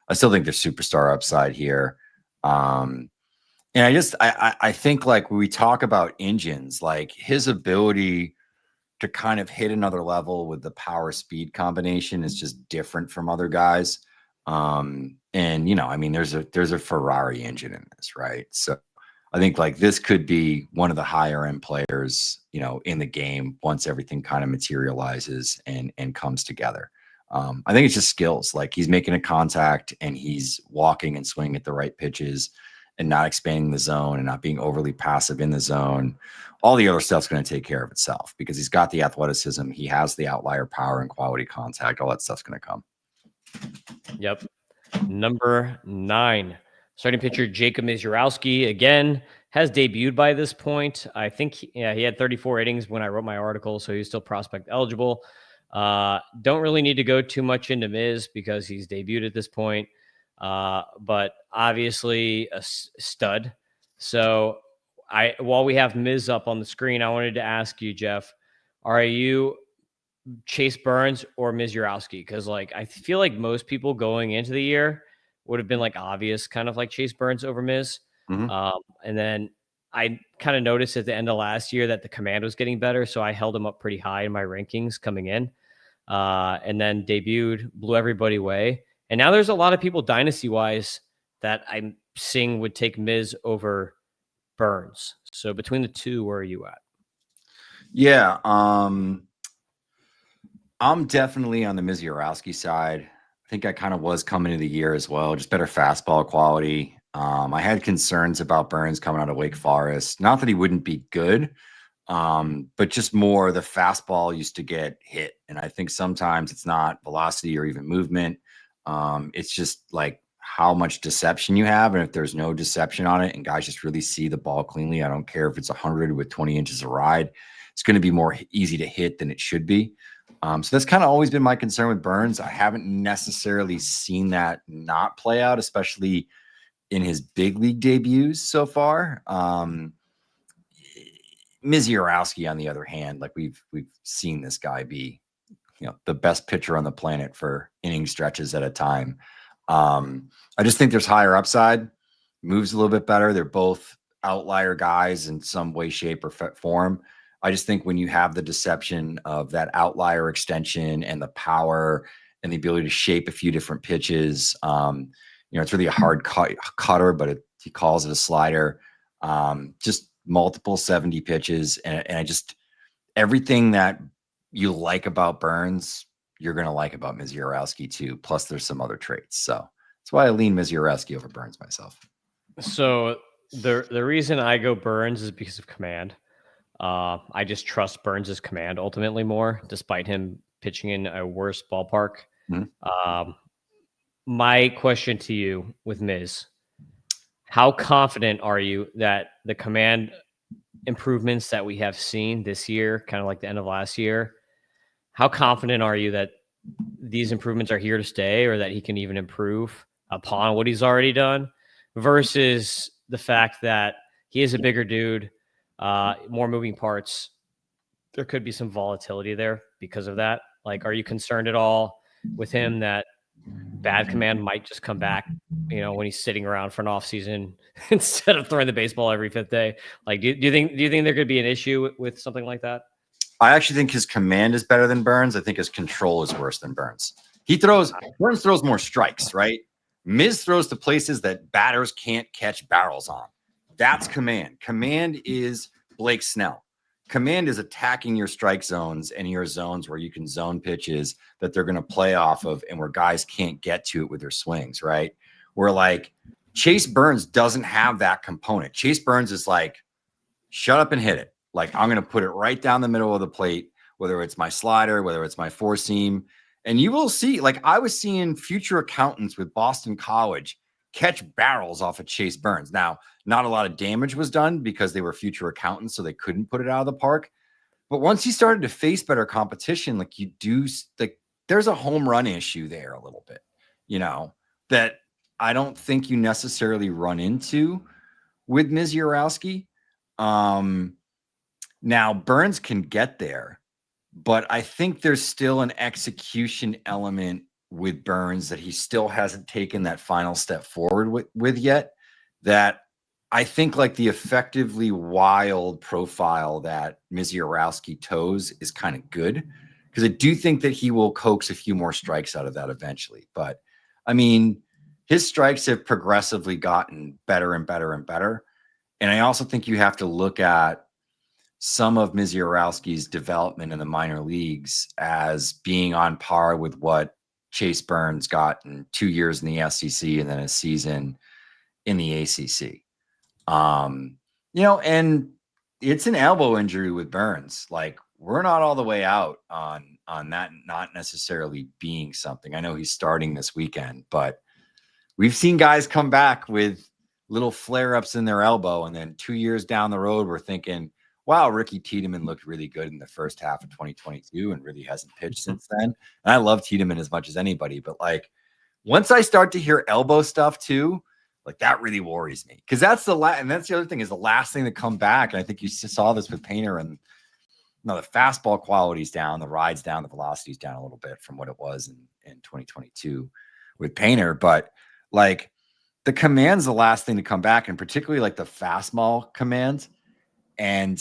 I still think there's superstar upside here. And I think like when we talk about engines, like his ability to kind of hit another level with the power speed combination is just different from other guys. And I mean, there's a Ferrari engine in this, right? So I think like this could be one of the higher end players, in the game once everything kind of materializes and comes together. I think it's just skills. Like he's making a contact and he's walking and swinging at the right pitches and not expanding the zone and not being overly passive in the zone. All the other stuff's going to take care of itself because he's got the athleticism. He has the outlier power and quality contact. All that stuff's going to come. Yep. Number 9, starting pitcher Jacob Misiorowski again has debuted by this point. I think he had 34 innings when I wrote my article, so he's still prospect eligible. Don't really need to go too much into Miz because he's debuted at this point, but obviously a stud. So while we have Miz up on the screen, I wanted to ask you, Geoff, are you Chase Burns or Misiorowski? Because like I feel like most people going into the year would have been like obvious, kind of like Chase Burns over Miz. And then I kind of noticed at the end of last year that the command was getting better, so I held him up pretty high in my rankings coming in. And then debuted, blew everybody away. And now there's a lot of people dynasty wise that I'm seeing would take Miz over Burns. So between the two, where are you at? Yeah, I'm definitely on the Misiorowski side. I think I kind of was coming into the year as well, just better fastball quality. I had concerns about Burns coming out of Wake Forest. Not that he wouldn't be good, but just more the fastball used to get hit. And I think sometimes it's not velocity or even movement. It's just like how much deception you have. And if there's no deception on it and guys just really see the ball cleanly, I don't care if it's 100 with 20 inches of ride, it's going to be more easy to hit than it should be. So that's kind of always been my concern with Burns. I haven't necessarily seen that not play out, especially in his big league debuts so far. Misiorowski, on the other hand, like we've seen this guy be, the best pitcher on the planet for inning stretches at a time. I just think there's higher upside, moves a little bit better. They're both outlier guys in some way, shape, or form. I just think when you have the deception of that outlier extension and the power and the ability to shape a few different pitches, it's really a hard cutter, but he calls it a slider. Just multiple 70 pitches. And I just, everything that you like about Burns you're going to like about Misiorowski too. Plus, there's some other traits. So that's why I lean Misiorowski over Burns myself. So the reason I go Burns is because of command. I just trust Burns' command ultimately more, despite him pitching in a worse ballpark. My question to you with Miz, how confident are you that the command improvements that we have seen this year, kind of like the end of last year, how confident are you that these improvements are here to stay or that he can even improve upon what he's already done versus the fact that he is a bigger dude, more moving parts? There could be some volatility there because of that. Like, are you concerned at all with him that bad command might just come back, when he's sitting around for an off season instead of throwing the baseball every fifth day? Like, do you think there could be an issue with something like that? I actually think his command is better than Burns. I think his control is worse than Burns. Burns throws more strikes, right? Miz throws to places that batters can't catch barrels on. That's command. Command is Blake Snell. Command is attacking your strike zones and your zones where you can zone pitches that they're going to play off of and where guys can't get to it with their swings, right? Where like Chase Burns doesn't have that component. Chase Burns is like, shut up and hit it. Like, I'm going to put it right down the middle of the plate, whether it's my slider, whether it's my four seam. And you will see, like, I was seeing future accountants with Boston College catch barrels off of Chase Burns. Now, not a lot of damage was done because they were future accountants, so they couldn't put it out of the park. But once he started to face better competition, like there's a home run issue there a little bit, that I don't think you necessarily run into with Misiorowski. Now Burns can get there, but I think there's still an execution element with Burns that he still hasn't taken that final step forward with yet. That I think like the effectively wild profile that Misiorowski toes is kind of good, because I do think that he will coax a few more strikes out of that eventually. But I mean, his strikes have progressively gotten better and better and better. And I also think you have to look at some of Misiorowski's development in the minor leagues as being on par with what Chase Burns got in 2 years in the SEC and then a season in the ACC. And it's an elbow injury with Burns. Like, we're not all the way out on that not necessarily being something. I know he's starting this weekend, but we've seen guys come back with little flare-ups in their elbow, and then 2 years down the road, we're thinking, wow, Ricky Tiedemann looked really good in the first half of 2022 and really hasn't pitched since then. And I love Tiedemann as much as anybody, but like, once I start to hear elbow stuff too, like, that really worries me, because that's and that's the other thing, is the last thing to come back. And I think you saw this with Painter, and the fastball quality's down, the ride's down, the velocity's down a little bit from what it was in 2022 with Painter, but like, the command's the last thing to come back, and particularly like the fastball command. And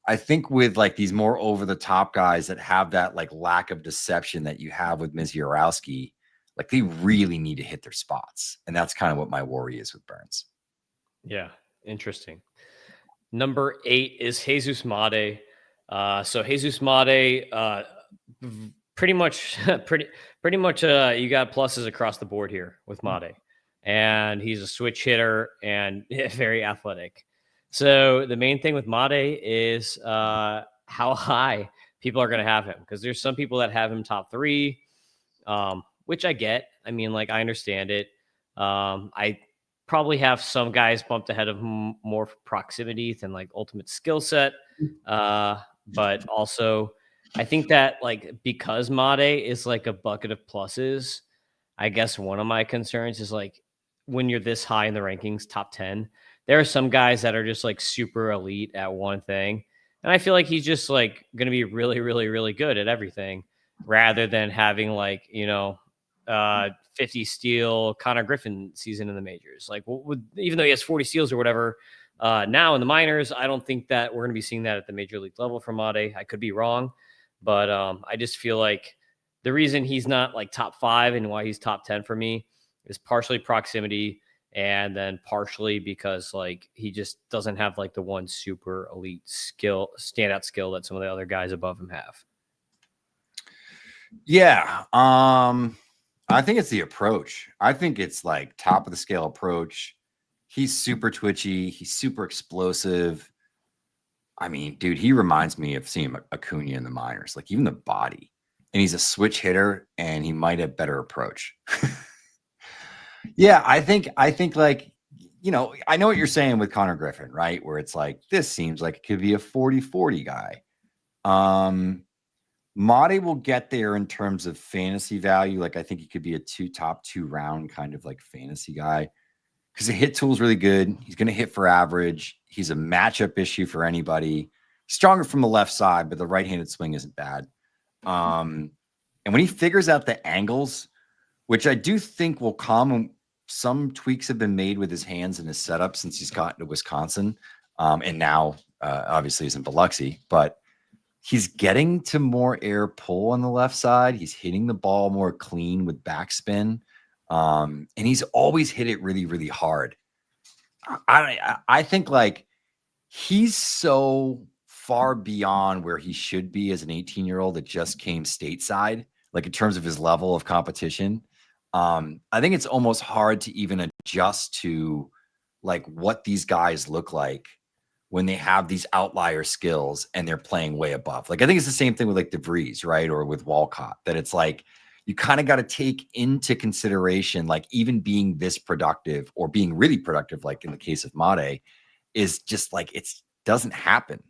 I think with like these more over the top guys that have that like lack of deception that you have with Misiorowski, like, they really need to hit their spots. And that's kind of what my worry is with Burns. Yeah. Interesting. Number 8 is Jesus Made. So Jesus Made, pretty much, you got pluses across the board here with Made, and he's a switch hitter and very athletic. So the main thing with Made is how high people are going to have him, because there's some people that have him top 3, which I get. I mean, like, I understand it. I probably have some guys bumped ahead of him more for proximity than like ultimate skill set. But also, I think that, like, because Made is like a bucket of pluses, I guess one of my concerns is, like, when you're this high in the rankings, top 10, there are some guys that are just like super elite at one thing. And I feel like he's just like going to be really, really, really good at everything, rather than having like, 50 steal Connor Griffin season in the majors. Like, even though he has 40 steals or whatever, now in the minors, I don't think that we're going to be seeing that at the major league level from Made. I could be wrong, but I just feel like the reason he's not like top 5 and why he's top 10 for me is partially proximity, and then partially because like he just doesn't have like the one super elite standout skill that some of the other guys above him have. Yeah. I think it's the approach. I think it's like top of the scale approach. He's super twitchy. He's super explosive. I mean, dude, he reminds me of seeing Acuna in the minors, like even the body. And he's a switch hitter, and he might have better approach. Yeah, I think like, I know what you're saying with Connor Griffin, right? Where it's like this seems like it could be a 40-40 guy. Um Mate will get there in terms of fantasy value. Like I think he could be a top two round kind of like fantasy guy because the hit tool is really good. He's going to hit for average. He's a matchup issue for anybody. Stronger from the left side, but the right-handed swing isn't bad. And when he figures out the angles, which I do think will come, and some tweaks have been made with his hands and his setup since he's gotten to Wisconsin, and now obviously he's in Biloxi, but he's getting to more air pull on the left side. He's hitting the ball more clean with backspin. And he's always hit it really, really hard. I think like he's so far beyond where he should be as an 18-year-old that just came stateside, like in terms of his level of competition. I think it's almost hard to even adjust to like what these guys look like when they have these outlier skills and they're playing way above. Like I think it's the same thing with like DeVries, right? Or with Walcott, that it's like you kind of got to take into consideration like even being this productive or being really productive, like in the case of Mate, is just like it's doesn't happen.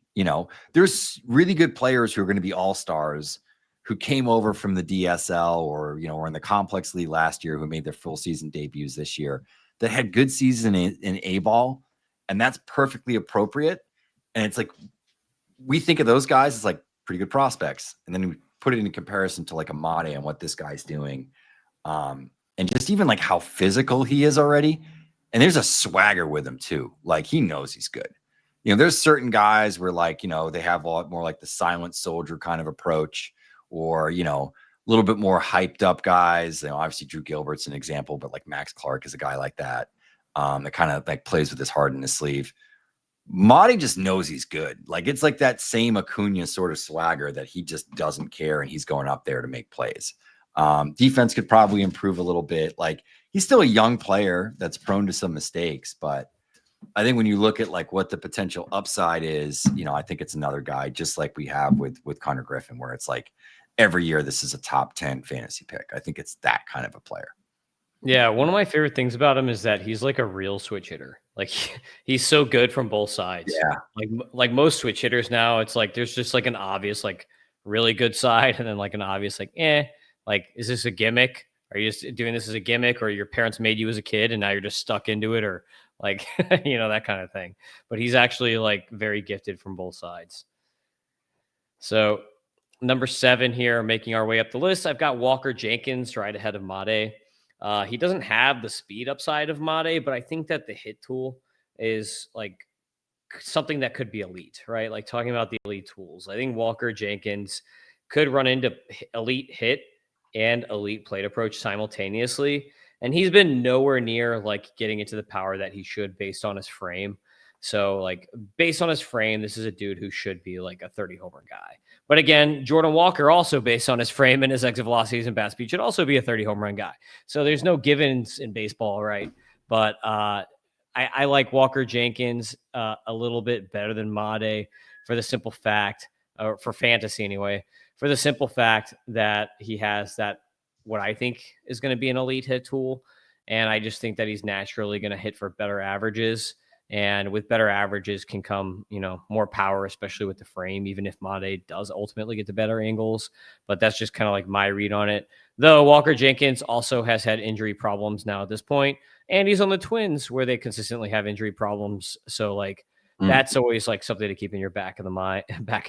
There's really good players who are going to be all-stars who came over from the DSL or or in the complex league last year who made their full season debuts this year that had good season in A-ball, and that's perfectly appropriate. And it's like we think of those guys as like pretty good prospects, and then we put it in comparison to like a Mate and what this guy's doing, and just even like how physical he is already. And there's a swagger with him too. Like he knows he's good. There's certain guys where like they have a lot more like the silent soldier kind of approach, or a little bit more hyped up guys. Obviously Drew Gilbert's an example, but like Max Clark is a guy like that. That kind of like plays with his heart in his sleeve. Marty just knows he's good. Like it's like that same Acuna sort of swagger that he just doesn't care and he's going up there to make plays. Defense could probably improve a little bit. Like he's still a young player that's prone to some mistakes, but I think when you look at like what the potential upside is, I think it's another guy just like we have with Connor Griffin, where it's like every year this is a top 10 fantasy pick. I think it's that kind of a player. Yeah, one of my favorite things about him is that he's like a real switch hitter. Like he's so good from both sides. Yeah. Like most switch hitters now, it's like there's just like an obvious like really good side and then like an obvious like like is this a gimmick? Are you just doing this as a gimmick, or your parents made you as a kid and now you're just stuck into it, or like that kind of thing. But he's actually like very gifted from both sides. So number 7 here, making our way up the list, I've got Walker Jenkins right ahead of Mate. He doesn't have the speed upside of Mate, but I think that the hit tool is like something that could be elite, right? Like talking about the elite tools. I think Walker Jenkins could run into elite hit and elite plate approach simultaneously. And he's been nowhere near like getting into the power that he should based on his frame. So, like, based on his frame, this is a dude who should be like a 30 homer guy. But again, Jordan Walker, also based on his frame and his exit velocities and bat speed, should also be a 30 home run guy. So there's no givens in baseball, right? But I like Walker Jenkins a little bit better than Made for the simple fact, or for fantasy anyway, for the simple fact that he has that what I think is going to be an elite hit tool. And I just think that he's naturally going to hit for better averages. And with better averages can come, more power, especially with the frame, even if Made does ultimately get the better angles. But that's just kind of like my read on it. Though Walker Jenkins also has had injury problems now at this point, and he's on the Twins where they consistently have injury problems. So like that's always like something to keep in your back of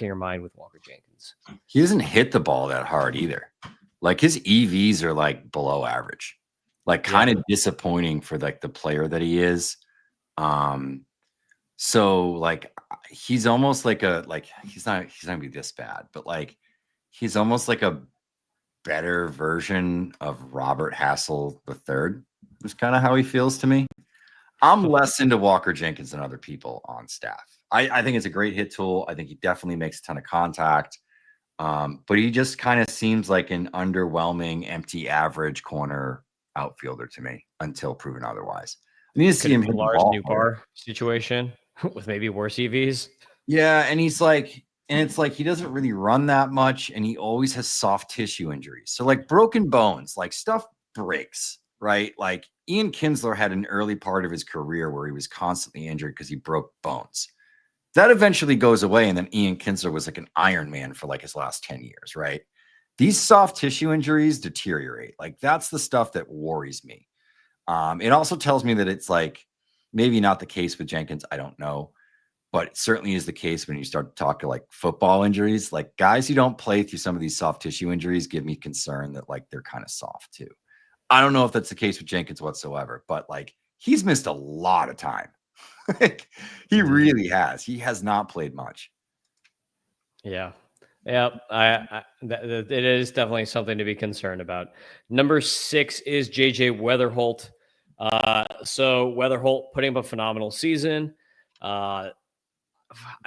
your mind with Walker Jenkins. He doesn't hit the ball that hard either. Like his EVs are like below average, like kind of disappointing for like the player that he is. So like he's almost like he's not gonna be this bad, but like he's almost like a better version of Robert Hassel III. Is kind of how he feels to me. I'm less into Walker Jenkins than other people on staff. I think it's a great hit tool. I think he definitely makes a ton of contact. But he just kind of seems like an underwhelming, empty average corner outfielder to me until proven otherwise. I need to see Could it him be a hit the Lars ball harder. Nootbaar situation with maybe worse EVs? Yeah, and it's like he doesn't really run that much, and he always has soft tissue injuries. So like broken bones, like stuff breaks, right? Like Ian Kinsler had an early part of his career where he was constantly injured because he broke bones. That eventually goes away, and then Ian Kinsler was like an Iron Man for like his last 10 years, right? These soft tissue injuries deteriorate. Like that's the stuff that worries me. It also tells me that it's like maybe not the case with Jenkins. I don't know, but it certainly is the case when you start to talk to like football injuries. Like guys who don't play through some of these soft tissue injuries give me concern that like they're kind of soft too. I don't know if that's the case with Jenkins whatsoever, but like he's missed a lot of time. Like, he Mhm. really has. He has not played much. Yeah. Yeah, it is definitely something to be concerned about. Number 6 is JJ Weatherholt. So Weatherholt putting up a phenomenal season. Uh,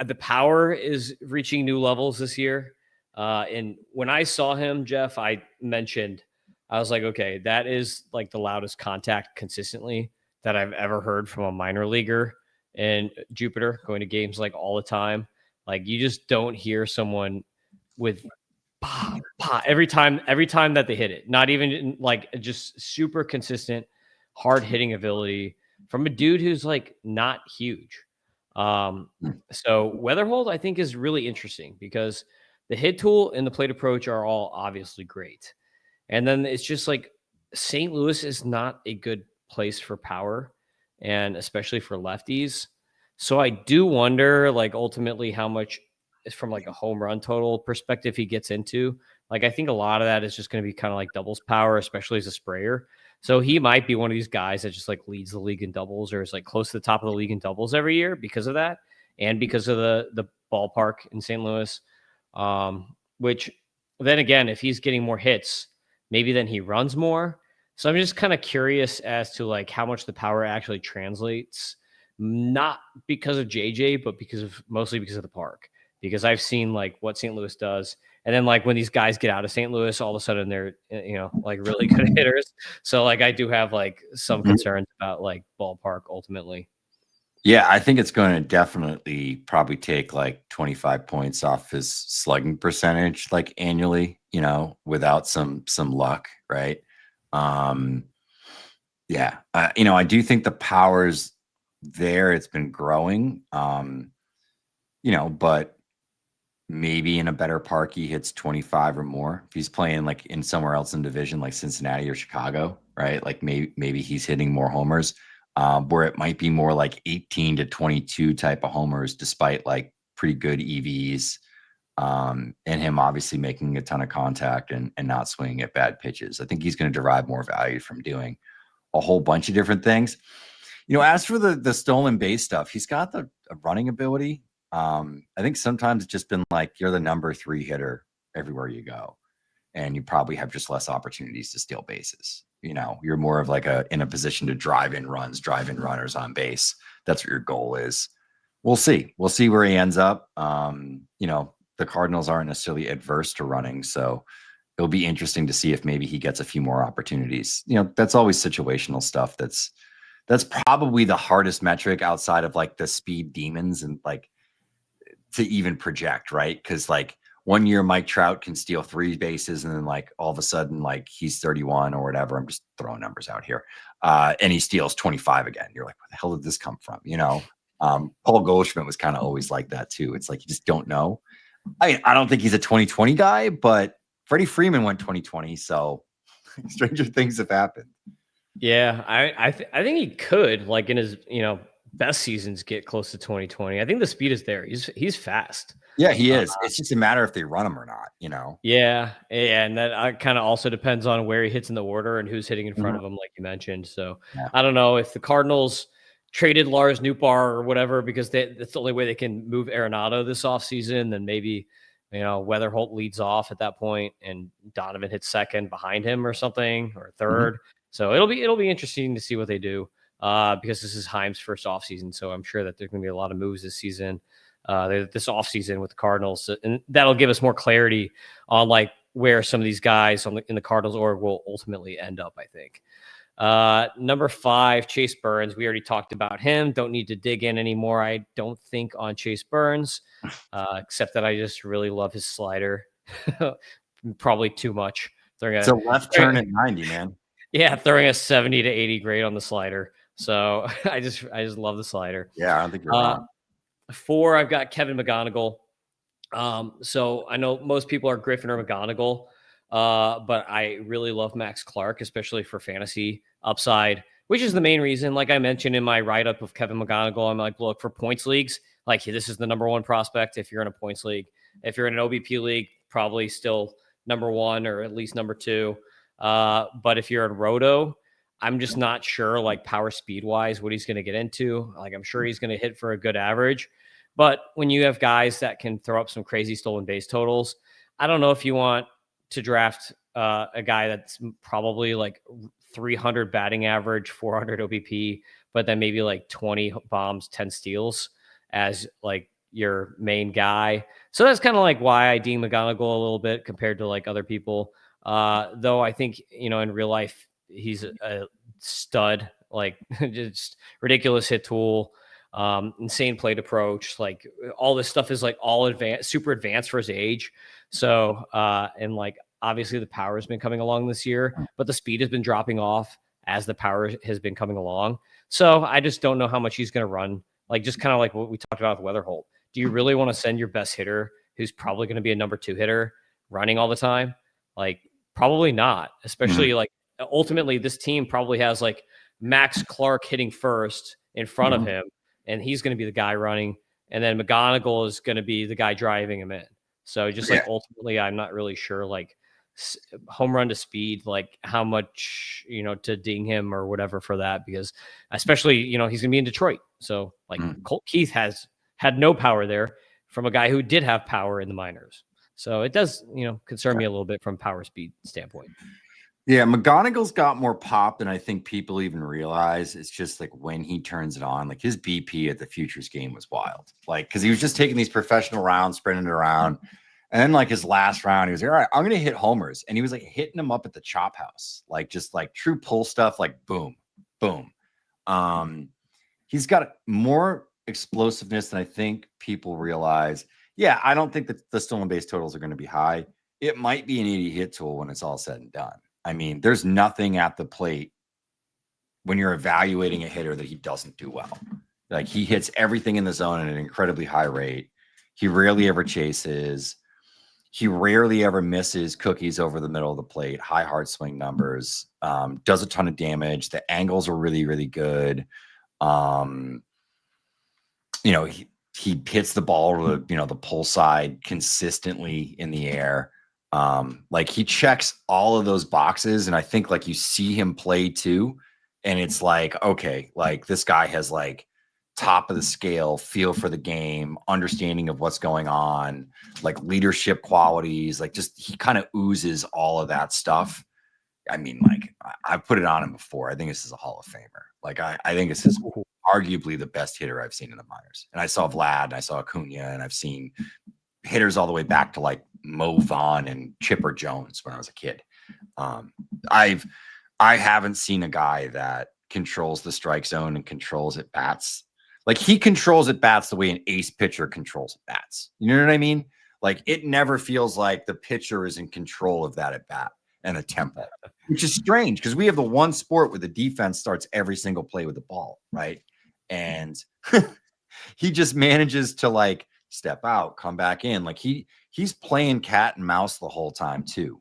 the power is reaching new levels this year. And when I saw him, Jeff, I mentioned, I was like, okay, that is like the loudest contact consistently that I've ever heard from a minor leaguer in Jupiter going to games like all the time. Like you just don't hear someone with bah, bah, every time that they hit it. Not even like just super consistent, hard hitting ability from a dude who's like not huge. Um, Hmm. so Weatherhold, I think, is really interesting because the hit tool and the plate approach are all obviously great. And then it's just like St. Louis is not a good place for power and especially for lefties. So I do wonder like ultimately how much is from like a home run total perspective he gets into. Like I think a lot of that is just going to be kind of like doubles power, especially as a sprayer. So he might be one of these guys that just like leads the league in doubles or is like close to the top of the league in doubles every year because of that and because of the ballpark in St. Louis. Which then again, if he's getting more hits, maybe then he runs more. So I'm just kind of curious as to like how much the power actually translates, not because of JJ, but because of mostly because of the park. Because I've seen like what St. Louis does, and then like when these guys get out of St. Louis, all of a sudden they're like really good hitters. So like I do have like some Mhm. concerns about like ballpark ultimately. Yeah, I think it's going to definitely probably take like 25 points off his slugging percentage like annually, without some luck, right? Um yeah, I do think the power's there. It's been growing. But maybe in a better park he hits 25 or more. If he's playing like in somewhere else in division like Cincinnati or Chicago, right? Like maybe he's hitting more homers, where it might be more like 18 to 22 type of homers, despite like pretty good EVs, and him obviously making a ton of contact and not swinging at bad pitches. I think he's going to derive more value from doing a whole bunch of different things. As for the stolen base stuff, he's got the running ability. I think sometimes it's just been like you're the number 3 hitter everywhere you go, and you probably have just less opportunities to steal bases. You're more of like in a position to drive in runs, drive in runners on base. That's what your goal is. We'll see. We'll see where he ends up. The Cardinals aren't necessarily adverse to running, so it'll be interesting to see if maybe he gets a few more opportunities. That's always situational stuff. That's probably the hardest metric outside of like the speed demons and like to even project, right? Because like one year Mike Trout can steal 3 bases and then like all of a sudden like he's 31 or whatever. I'm just throwing numbers out here. And he steals 25 again. You're like, where the hell did this come from? Paul Goldschmidt was kind of always like that too. It's like you just don't know. I don't think he's a 2020 guy, but Freddie Freeman went 2020, so stranger things have happened. Yeah, I think he could like in his best seasons get close to 2020. I think the speed is there. He's fast. Yeah, he is. It's just a matter if they run him or not. Yeah, and that kind of also depends on where he hits in the order and who's hitting in front Mhm. of him, like you mentioned. So Yeah. I don't know if the Cardinals traded Lars Nootbaar or whatever because that's the only way they can move Arenado this offseason. Then maybe Weatherholt leads off at that point and Donovan hits second behind him or something or Mhm. third. So it'll be interesting to see what they do because this is Heim's first offseason. So I'm sure that there's going to be a lot of moves this season. this offseason with the Cardinals, and that'll give us more clarity on like where some of these guys in the Cardinals org will ultimately end up, I think. Number 5, Chase Burns. We already talked about him. Don't need to dig in anymore, I don't think, on Chase Burns, except that I just really love his slider. Probably too much. It's a left turn at 90, man. Yeah, throwing a 70 to 80 grade on the slider. So I just love the slider. Yeah, I don't think you're wrong. 4, I've got Kevin McGonigal. So I know most people are Griffin or McGonigal, but I really love Max Clark, especially for fantasy upside, which is the main reason. Like I mentioned in my write up of Kevin McGonigal, I'm like, look, for points leagues, like this is the number 1 prospect. If you're in a points league, if you're in an OBP league, probably still number 1 or at least number 2. But if you're in Roto, I'm just not sure, like power speed wise, what he's going to get into. Like I'm sure he's going to hit for a good average. But when you have guys that can throw up some crazy stolen base totals, I don't know if you want to draft a guy that's probably like 300 batting average, 400 OBP, but then maybe like 20 bombs, 10 steals as like your main guy. So that's kind of like why I deem McGonigal a little bit compared to like other people. Though I think, in real life, he's a stud, like just ridiculous hit tool. Insane plate approach, like all this stuff is like all advanced, super advanced for his age. So and like obviously the power has been coming along this year, but the speed has been dropping off as the power has been coming along. So I just don't know how much he's going to run. Like just kind of like what we talked about with Weatherholt. Do you really want to send your best hitter, who's probably going to be a number 2 hitter, running all the time? Like probably not. Especially like ultimately this team probably has like Max Clark hitting first in front of him, and he's going to be the guy running, and then McGonigal is going to be the guy driving him in. So just like ultimately, I'm not really sure like home run to speed, like how much, to ding him or whatever for that, because especially, he's going to be in Detroit. So like Colt Keith has had no power there from a guy who did have power in the minors. So it does, concern me a little bit from power speed standpoint. Yeah, McGonigal's got more pop than I think people even realize. It's just like when he turns it on, like his BP at the Futures game was wild. Like, because he was just taking these professional rounds, sprinting it around. And then like his last round, he was like, all right, I'm going to hit homers. And he was like hitting them up at the chop house, like just like true pull stuff, like boom, boom. He's got more explosiveness than I think people realize. Yeah, I don't think that the stolen base totals are going to be high. It might be an 80 hit tool when it's all said and done. I mean, there's nothing at the plate when you're evaluating a hitter that he doesn't do well. Like he hits everything in the zone at an incredibly high rate. He rarely ever chases. He rarely ever misses cookies over the middle of the plate. High hard swing numbers. Does a ton of damage. The angles are really, really good. He hits the ball to the pull side consistently in the air. Like he checks all of those boxes, and I think like you see him play too, and it's like, okay, like this guy has like top of the scale feel for the game, understanding of what's going on, like leadership qualities, like just he kind of oozes all of that stuff. I mean, like I've put it on him before. I think this is a Hall of Famer. Like I think this is arguably the best hitter I've seen in the minors. And I saw Vlad, and I saw Acuna, and I've seen hitters all the way back to like Mo Vaughn and Chipper Jones when I was a kid. I haven't seen a guy that controls the strike zone and controls at bats. Like he controls at bats the way an ace pitcher controls at bats. You know what I mean? Like it never feels like the pitcher is in control of that at bat and the tempo, which is strange because we have the one sport where the defense starts every single play with the ball, right? And he just manages to like step out, come back in. Like he's playing cat and mouse the whole time too.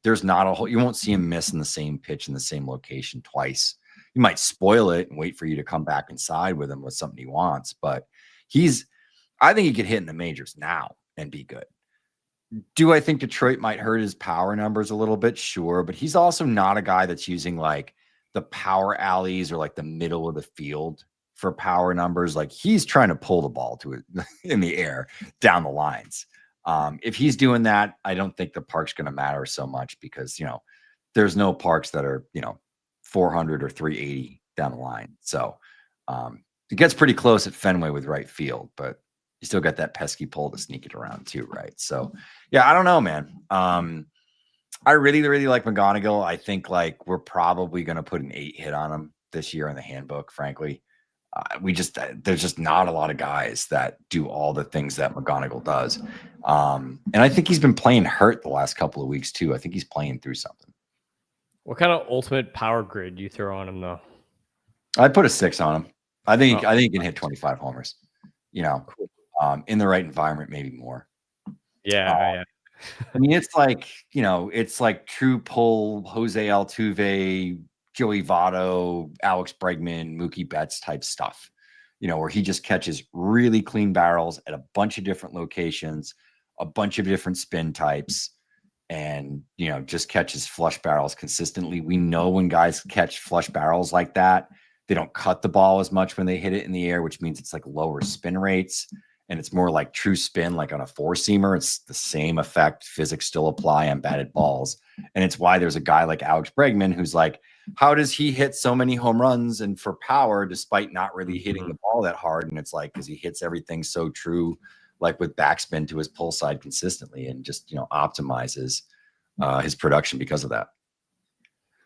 There's not a whole, you won't see him missing the same pitch in the same location twice. You might spoil it and wait for you to come back inside with him with something he wants, but I think he could hit in the majors now and be good. Do I think Detroit might hurt his power numbers a little bit? Sure. But he's also not a guy that's using like the power alleys or like the middle of the field for power numbers. Like he's trying to pull the ball to it in the air down the lines. If he's doing that, I don't think the park's going to matter so much because, there's no parks that are, 400 or 380 down the line. So it gets pretty close at Fenway with right field, but you still got that pesky pull to sneak it around too, right? So yeah, I don't know, man. I really, really like McGonagall. I think like we're probably going to put an 8 hit on him this year in the handbook, frankly. There's just not a lot of guys that do all the things that McGonagall does. And I think he's been playing hurt the last couple of weeks too. I think he's playing through something. What kind of ultimate power grid do you throw on him though? I'd put a 6 on him. I think he can hit 25 homers, Cool. In the right environment, maybe more. Yeah. I mean, it's like, it's like true pull, Jose Altuve, Joey Votto, Alex Bregman, Mookie Betts type stuff, where he just catches really clean barrels at a bunch of different locations, a bunch of different spin types, and, just catches flush barrels consistently. We know when guys catch flush barrels like that, they don't cut the ball as much when they hit it in the air, which means it's like lower spin rates. And it's more like true spin, like on a 4-seamer. It's the same effect. Physics still apply on batted balls. And it's why there's a guy like Alex Bregman who's like, how does he hit so many home runs and for power despite not really hitting the ball that hard? And it's like, because he hits everything so true, like with backspin to his pull side consistently, and just, optimizes his production because of that.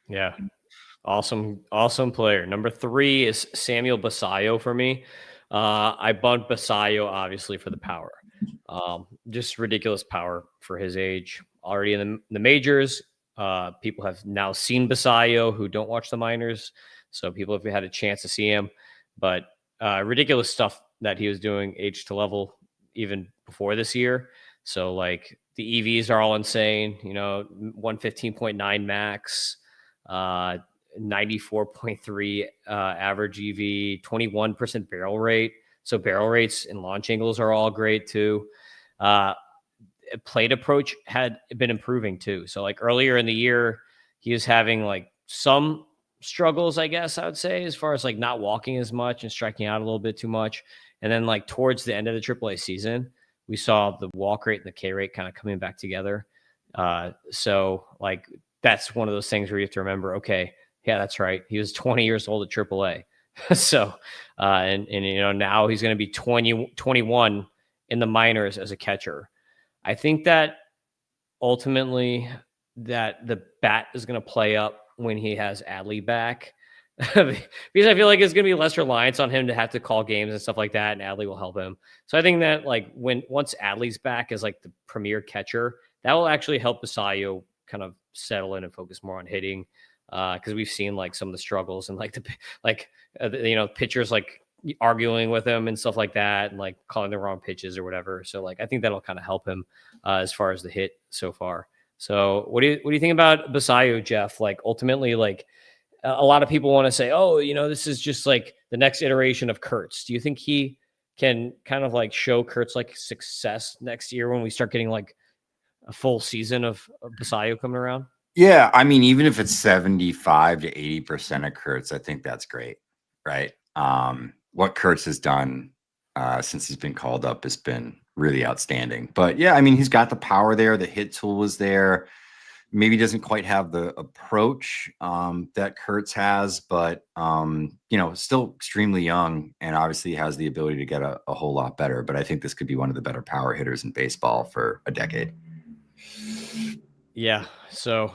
Yeah. Awesome player. Number 3 is Samuel Basallo for me. I bumped Basallo obviously for the power. Just ridiculous power for his age. Already in the majors. People have now seen Basallo who don't watch the minors. So people have had a chance to see him. But ridiculous stuff that he was doing age to level even before this year. So like the EVs are all insane. 115.9 max. 94.3 average EV, 21% barrel rate. So barrel rates and launch angles are all great too. Plate approach had been improving too. So like earlier in the year, he was having like some struggles, I guess I would say, as far as like not walking as much and striking out a little bit too much. And then like towards the end of the AAA season, we saw the walk rate and the K rate kind of coming back together. So like that's one of those things where you have to remember, okay, yeah, that's right. He was 20 years old at AAA. So, and now he's going to be 21 in the minors as a catcher. I think that ultimately that the bat is going to play up when he has Adley back because I feel like it's going to be less reliance on him to have to call games and stuff like that. And Adley will help him. So I think that like once Adley's back as like the premier catcher, that will actually help Basallo kind of settle in and focus more on hitting. Because we've seen like some of the struggles and like pitchers like arguing with him and stuff like that, and like calling the wrong pitches or whatever. So like I think that'll kind of help him as far as the hit so far. So what do you think about Basallo, Geoff? Like ultimately, like a lot of people want to say, oh, this is just like the next iteration of Kurtz. Do you think he can kind of like show Kurtz like success next year when we start getting like a full season of Basallo coming around? Yeah, I mean, even if it's 75 to 80% of Kurtz, I think that's great, right? What Kurtz has done since he's been called up has been really outstanding. But yeah, I mean, he's got the power there. The hit tool was there. Maybe doesn't quite have the approach that Kurtz has, but still extremely young, and obviously has the ability to get a whole lot better. But I think this could be one of the better power hitters in baseball for a decade. Yeah. So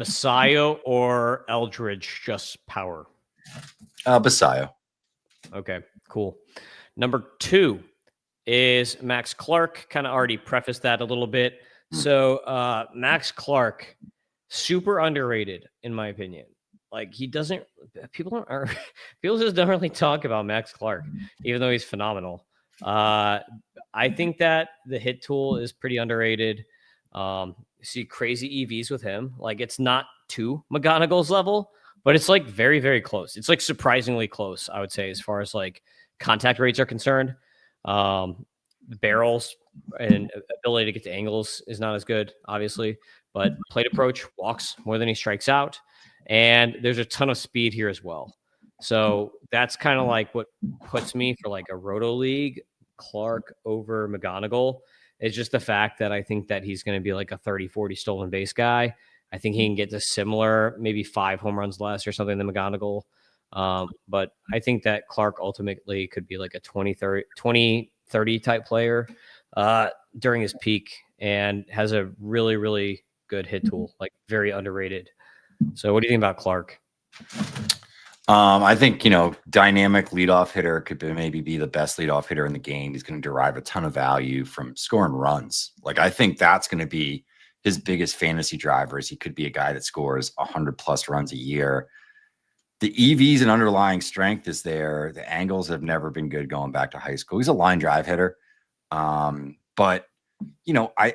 Basallo or Eldridge, just power. Basallo. Okay, cool. Number 2 is Max Clark. Kind of already prefaced that a little bit. So Max Clark, super underrated in my opinion. Like people just don't really talk about Max Clark, even though he's phenomenal. I think that the hit tool is pretty underrated. You see crazy EVs with him. Like it's not to McGonagall's level, but it's like very, very close. It's like surprisingly close, I would say, as far as like contact rates are concerned. The barrels and ability to get to angles is not as good, obviously, but plate approach, walks more than he strikes out. And there's a ton of speed here as well. So that's kind of like what puts me for like a roto league, Clark over McGonagall. It's just the fact that I think that he's going to be like a 30-40 stolen base guy. I think he can get to similar, maybe 5 home runs less or something than McGonagall. But I think that Clark ultimately could be like a 20, 30 type player during his peak, and has a really, really good hit tool, like very underrated. So what do you think about Clark? I think, dynamic leadoff hitter could maybe be the best leadoff hitter in the game. He's going to derive a ton of value from scoring runs. Like, I think that's going to be his biggest fantasy drivers. He could be a guy that scores 100 plus runs a year. The EVs and underlying strength is there. The angles have never been good going back to high school. He's a line drive hitter. But I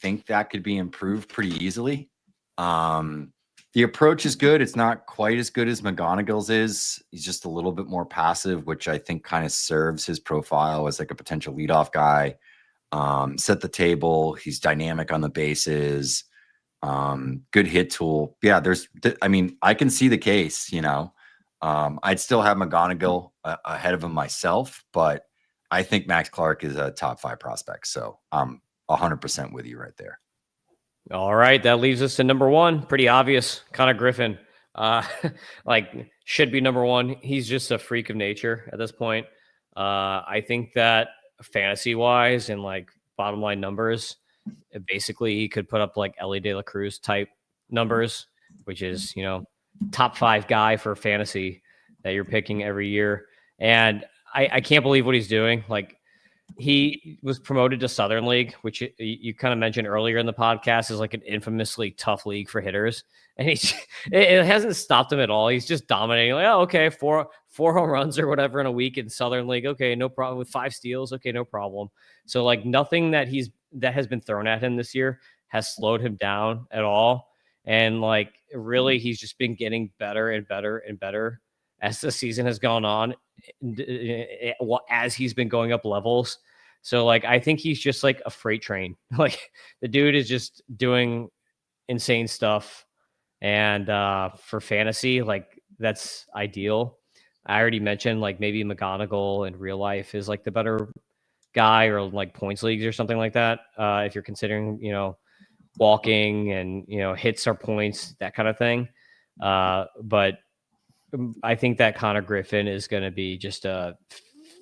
think that could be improved pretty easily. The approach is good. It's not quite as good as McGonigal's is. He's just a little bit more passive, which I think kind of serves his profile as like a potential leadoff guy. Set the table. He's dynamic on the bases. Good hit tool. Yeah, I can see the case, I'd still have McGonigal ahead of him myself, but I think Max Clark is a top 5 prospect. So I'm 100% with you right there. All right, that leaves us to number 1. Pretty obvious, Kanak Griffin. Should be number 1. He's just a freak of nature at this point. I think that fantasy-wise and like bottom line numbers, basically he could put up like Ellie De La Cruz type numbers, which is top 5 guy for fantasy that you're picking every year. And I can't believe what he's doing. Like, he was promoted to Southern League, which you kind of mentioned earlier in the podcast is like an infamously tough league for hitters. And it hasn't stopped him at all. He's just dominating. Like, oh, okay, four home runs or whatever in a week in Southern League. Okay, no problem. With 5 steals. Okay, no problem. So like nothing that has been thrown at him this year has slowed him down at all. And like really, he's just been getting better and better and better as the season has gone on, as he's been going up levels. So like, I think he's just like a freight train. Like, the dude is just doing insane stuff. And for fantasy, like, that's ideal. I already mentioned like maybe McGonigal in real life is like the better guy, or like points leagues or something like that. If you're considering, walking and, hits or points, that kind of thing. But I think that Kanak Griffin is going to be just a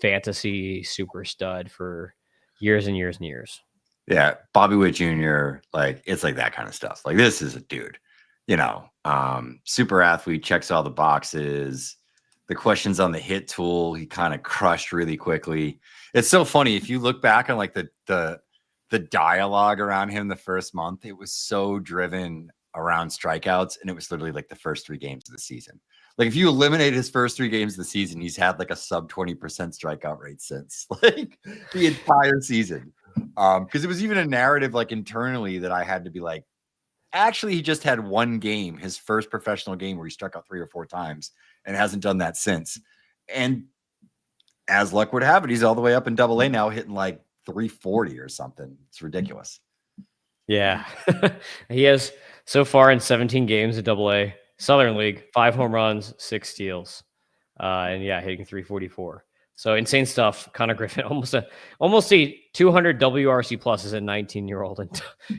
fantasy super stud for years and years and years. Yeah, Bobby Witt Jr., like, it's like that kind of stuff. Like, this is a dude, super athlete, checks all the boxes. The questions on the hit tool, he kind of crushed really quickly. It's so funny. If you look back on like the dialogue around him the first month, it was so driven around strikeouts, and it was literally like the first 3 games of the season. Like, if you eliminate his first 3 games of the season, he's had like a sub 20% strikeout rate since like the entire season. Because it was even a narrative like internally that I had to be like, actually, he just had 1 game, his first professional game, where he struck out 3 or 4 times and hasn't done that since. And as luck would have it, he's all the way up in Double-A now, hitting like 340 or something. It's ridiculous. Yeah. He has so far in 17 games at Double-A Southern League, 5 home runs, 6 steals. And yeah, hitting 344. So insane stuff. Kanak Griffin, almost a 200 WRC plus as a 19-year-old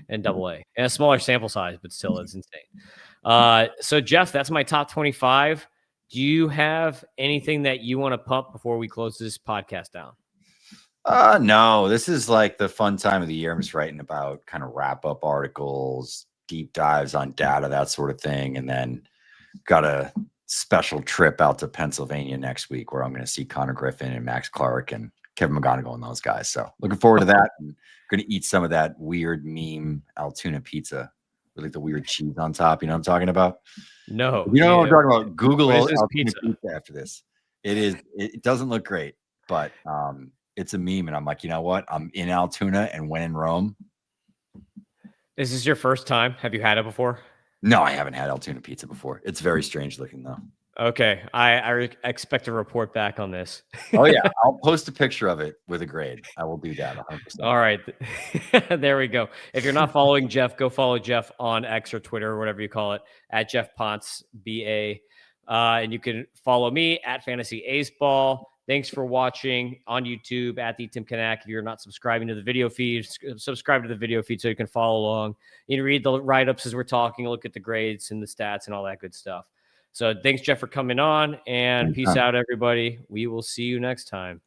in Double-A. And a smaller sample size, but still, it's insane. So Geoff, that's my top 25. Do you have anything that you want to pump before we close this podcast down? No, this is like the fun time of the year. I'm just writing about kind of wrap up articles, deep dives on data, that sort of thing. And then got a special trip out to Pennsylvania next week where I'm going to see Kanak Griffin and Max Clark and Kevin McGonigal and those guys. So looking forward to that. And going to eat some of that weird meme Altoona pizza with like the weird cheese on top. You know what I'm talking about? No. You know what I'm talking about? Google Altoona pizza after this. It doesn't look great, but it's a meme. And I'm like, you know what? I'm in Altoona, and when in Rome. Is this your first time? Have you had it before? No, I haven't had Altoona pizza before. It's very strange looking, though. Okay. I expect a report back on this. Oh, yeah. I'll post a picture of it with a grade. I will do that 100%. All right. There we go. If you're not following Geoff, go follow Geoff on X or Twitter or whatever you call it, at Geoff Pontes, BA. And you can follow me at Fantasy Aceball. Thanks for watching on YouTube at the Tim Kanak. If you're not subscribing to the video feed, subscribe to the video feed so you can follow along. You can read the write-ups as we're talking, look at the grades and the stats and all that good stuff. So thanks, Geoff, for coming on, and peace out, everybody. We will see you next time.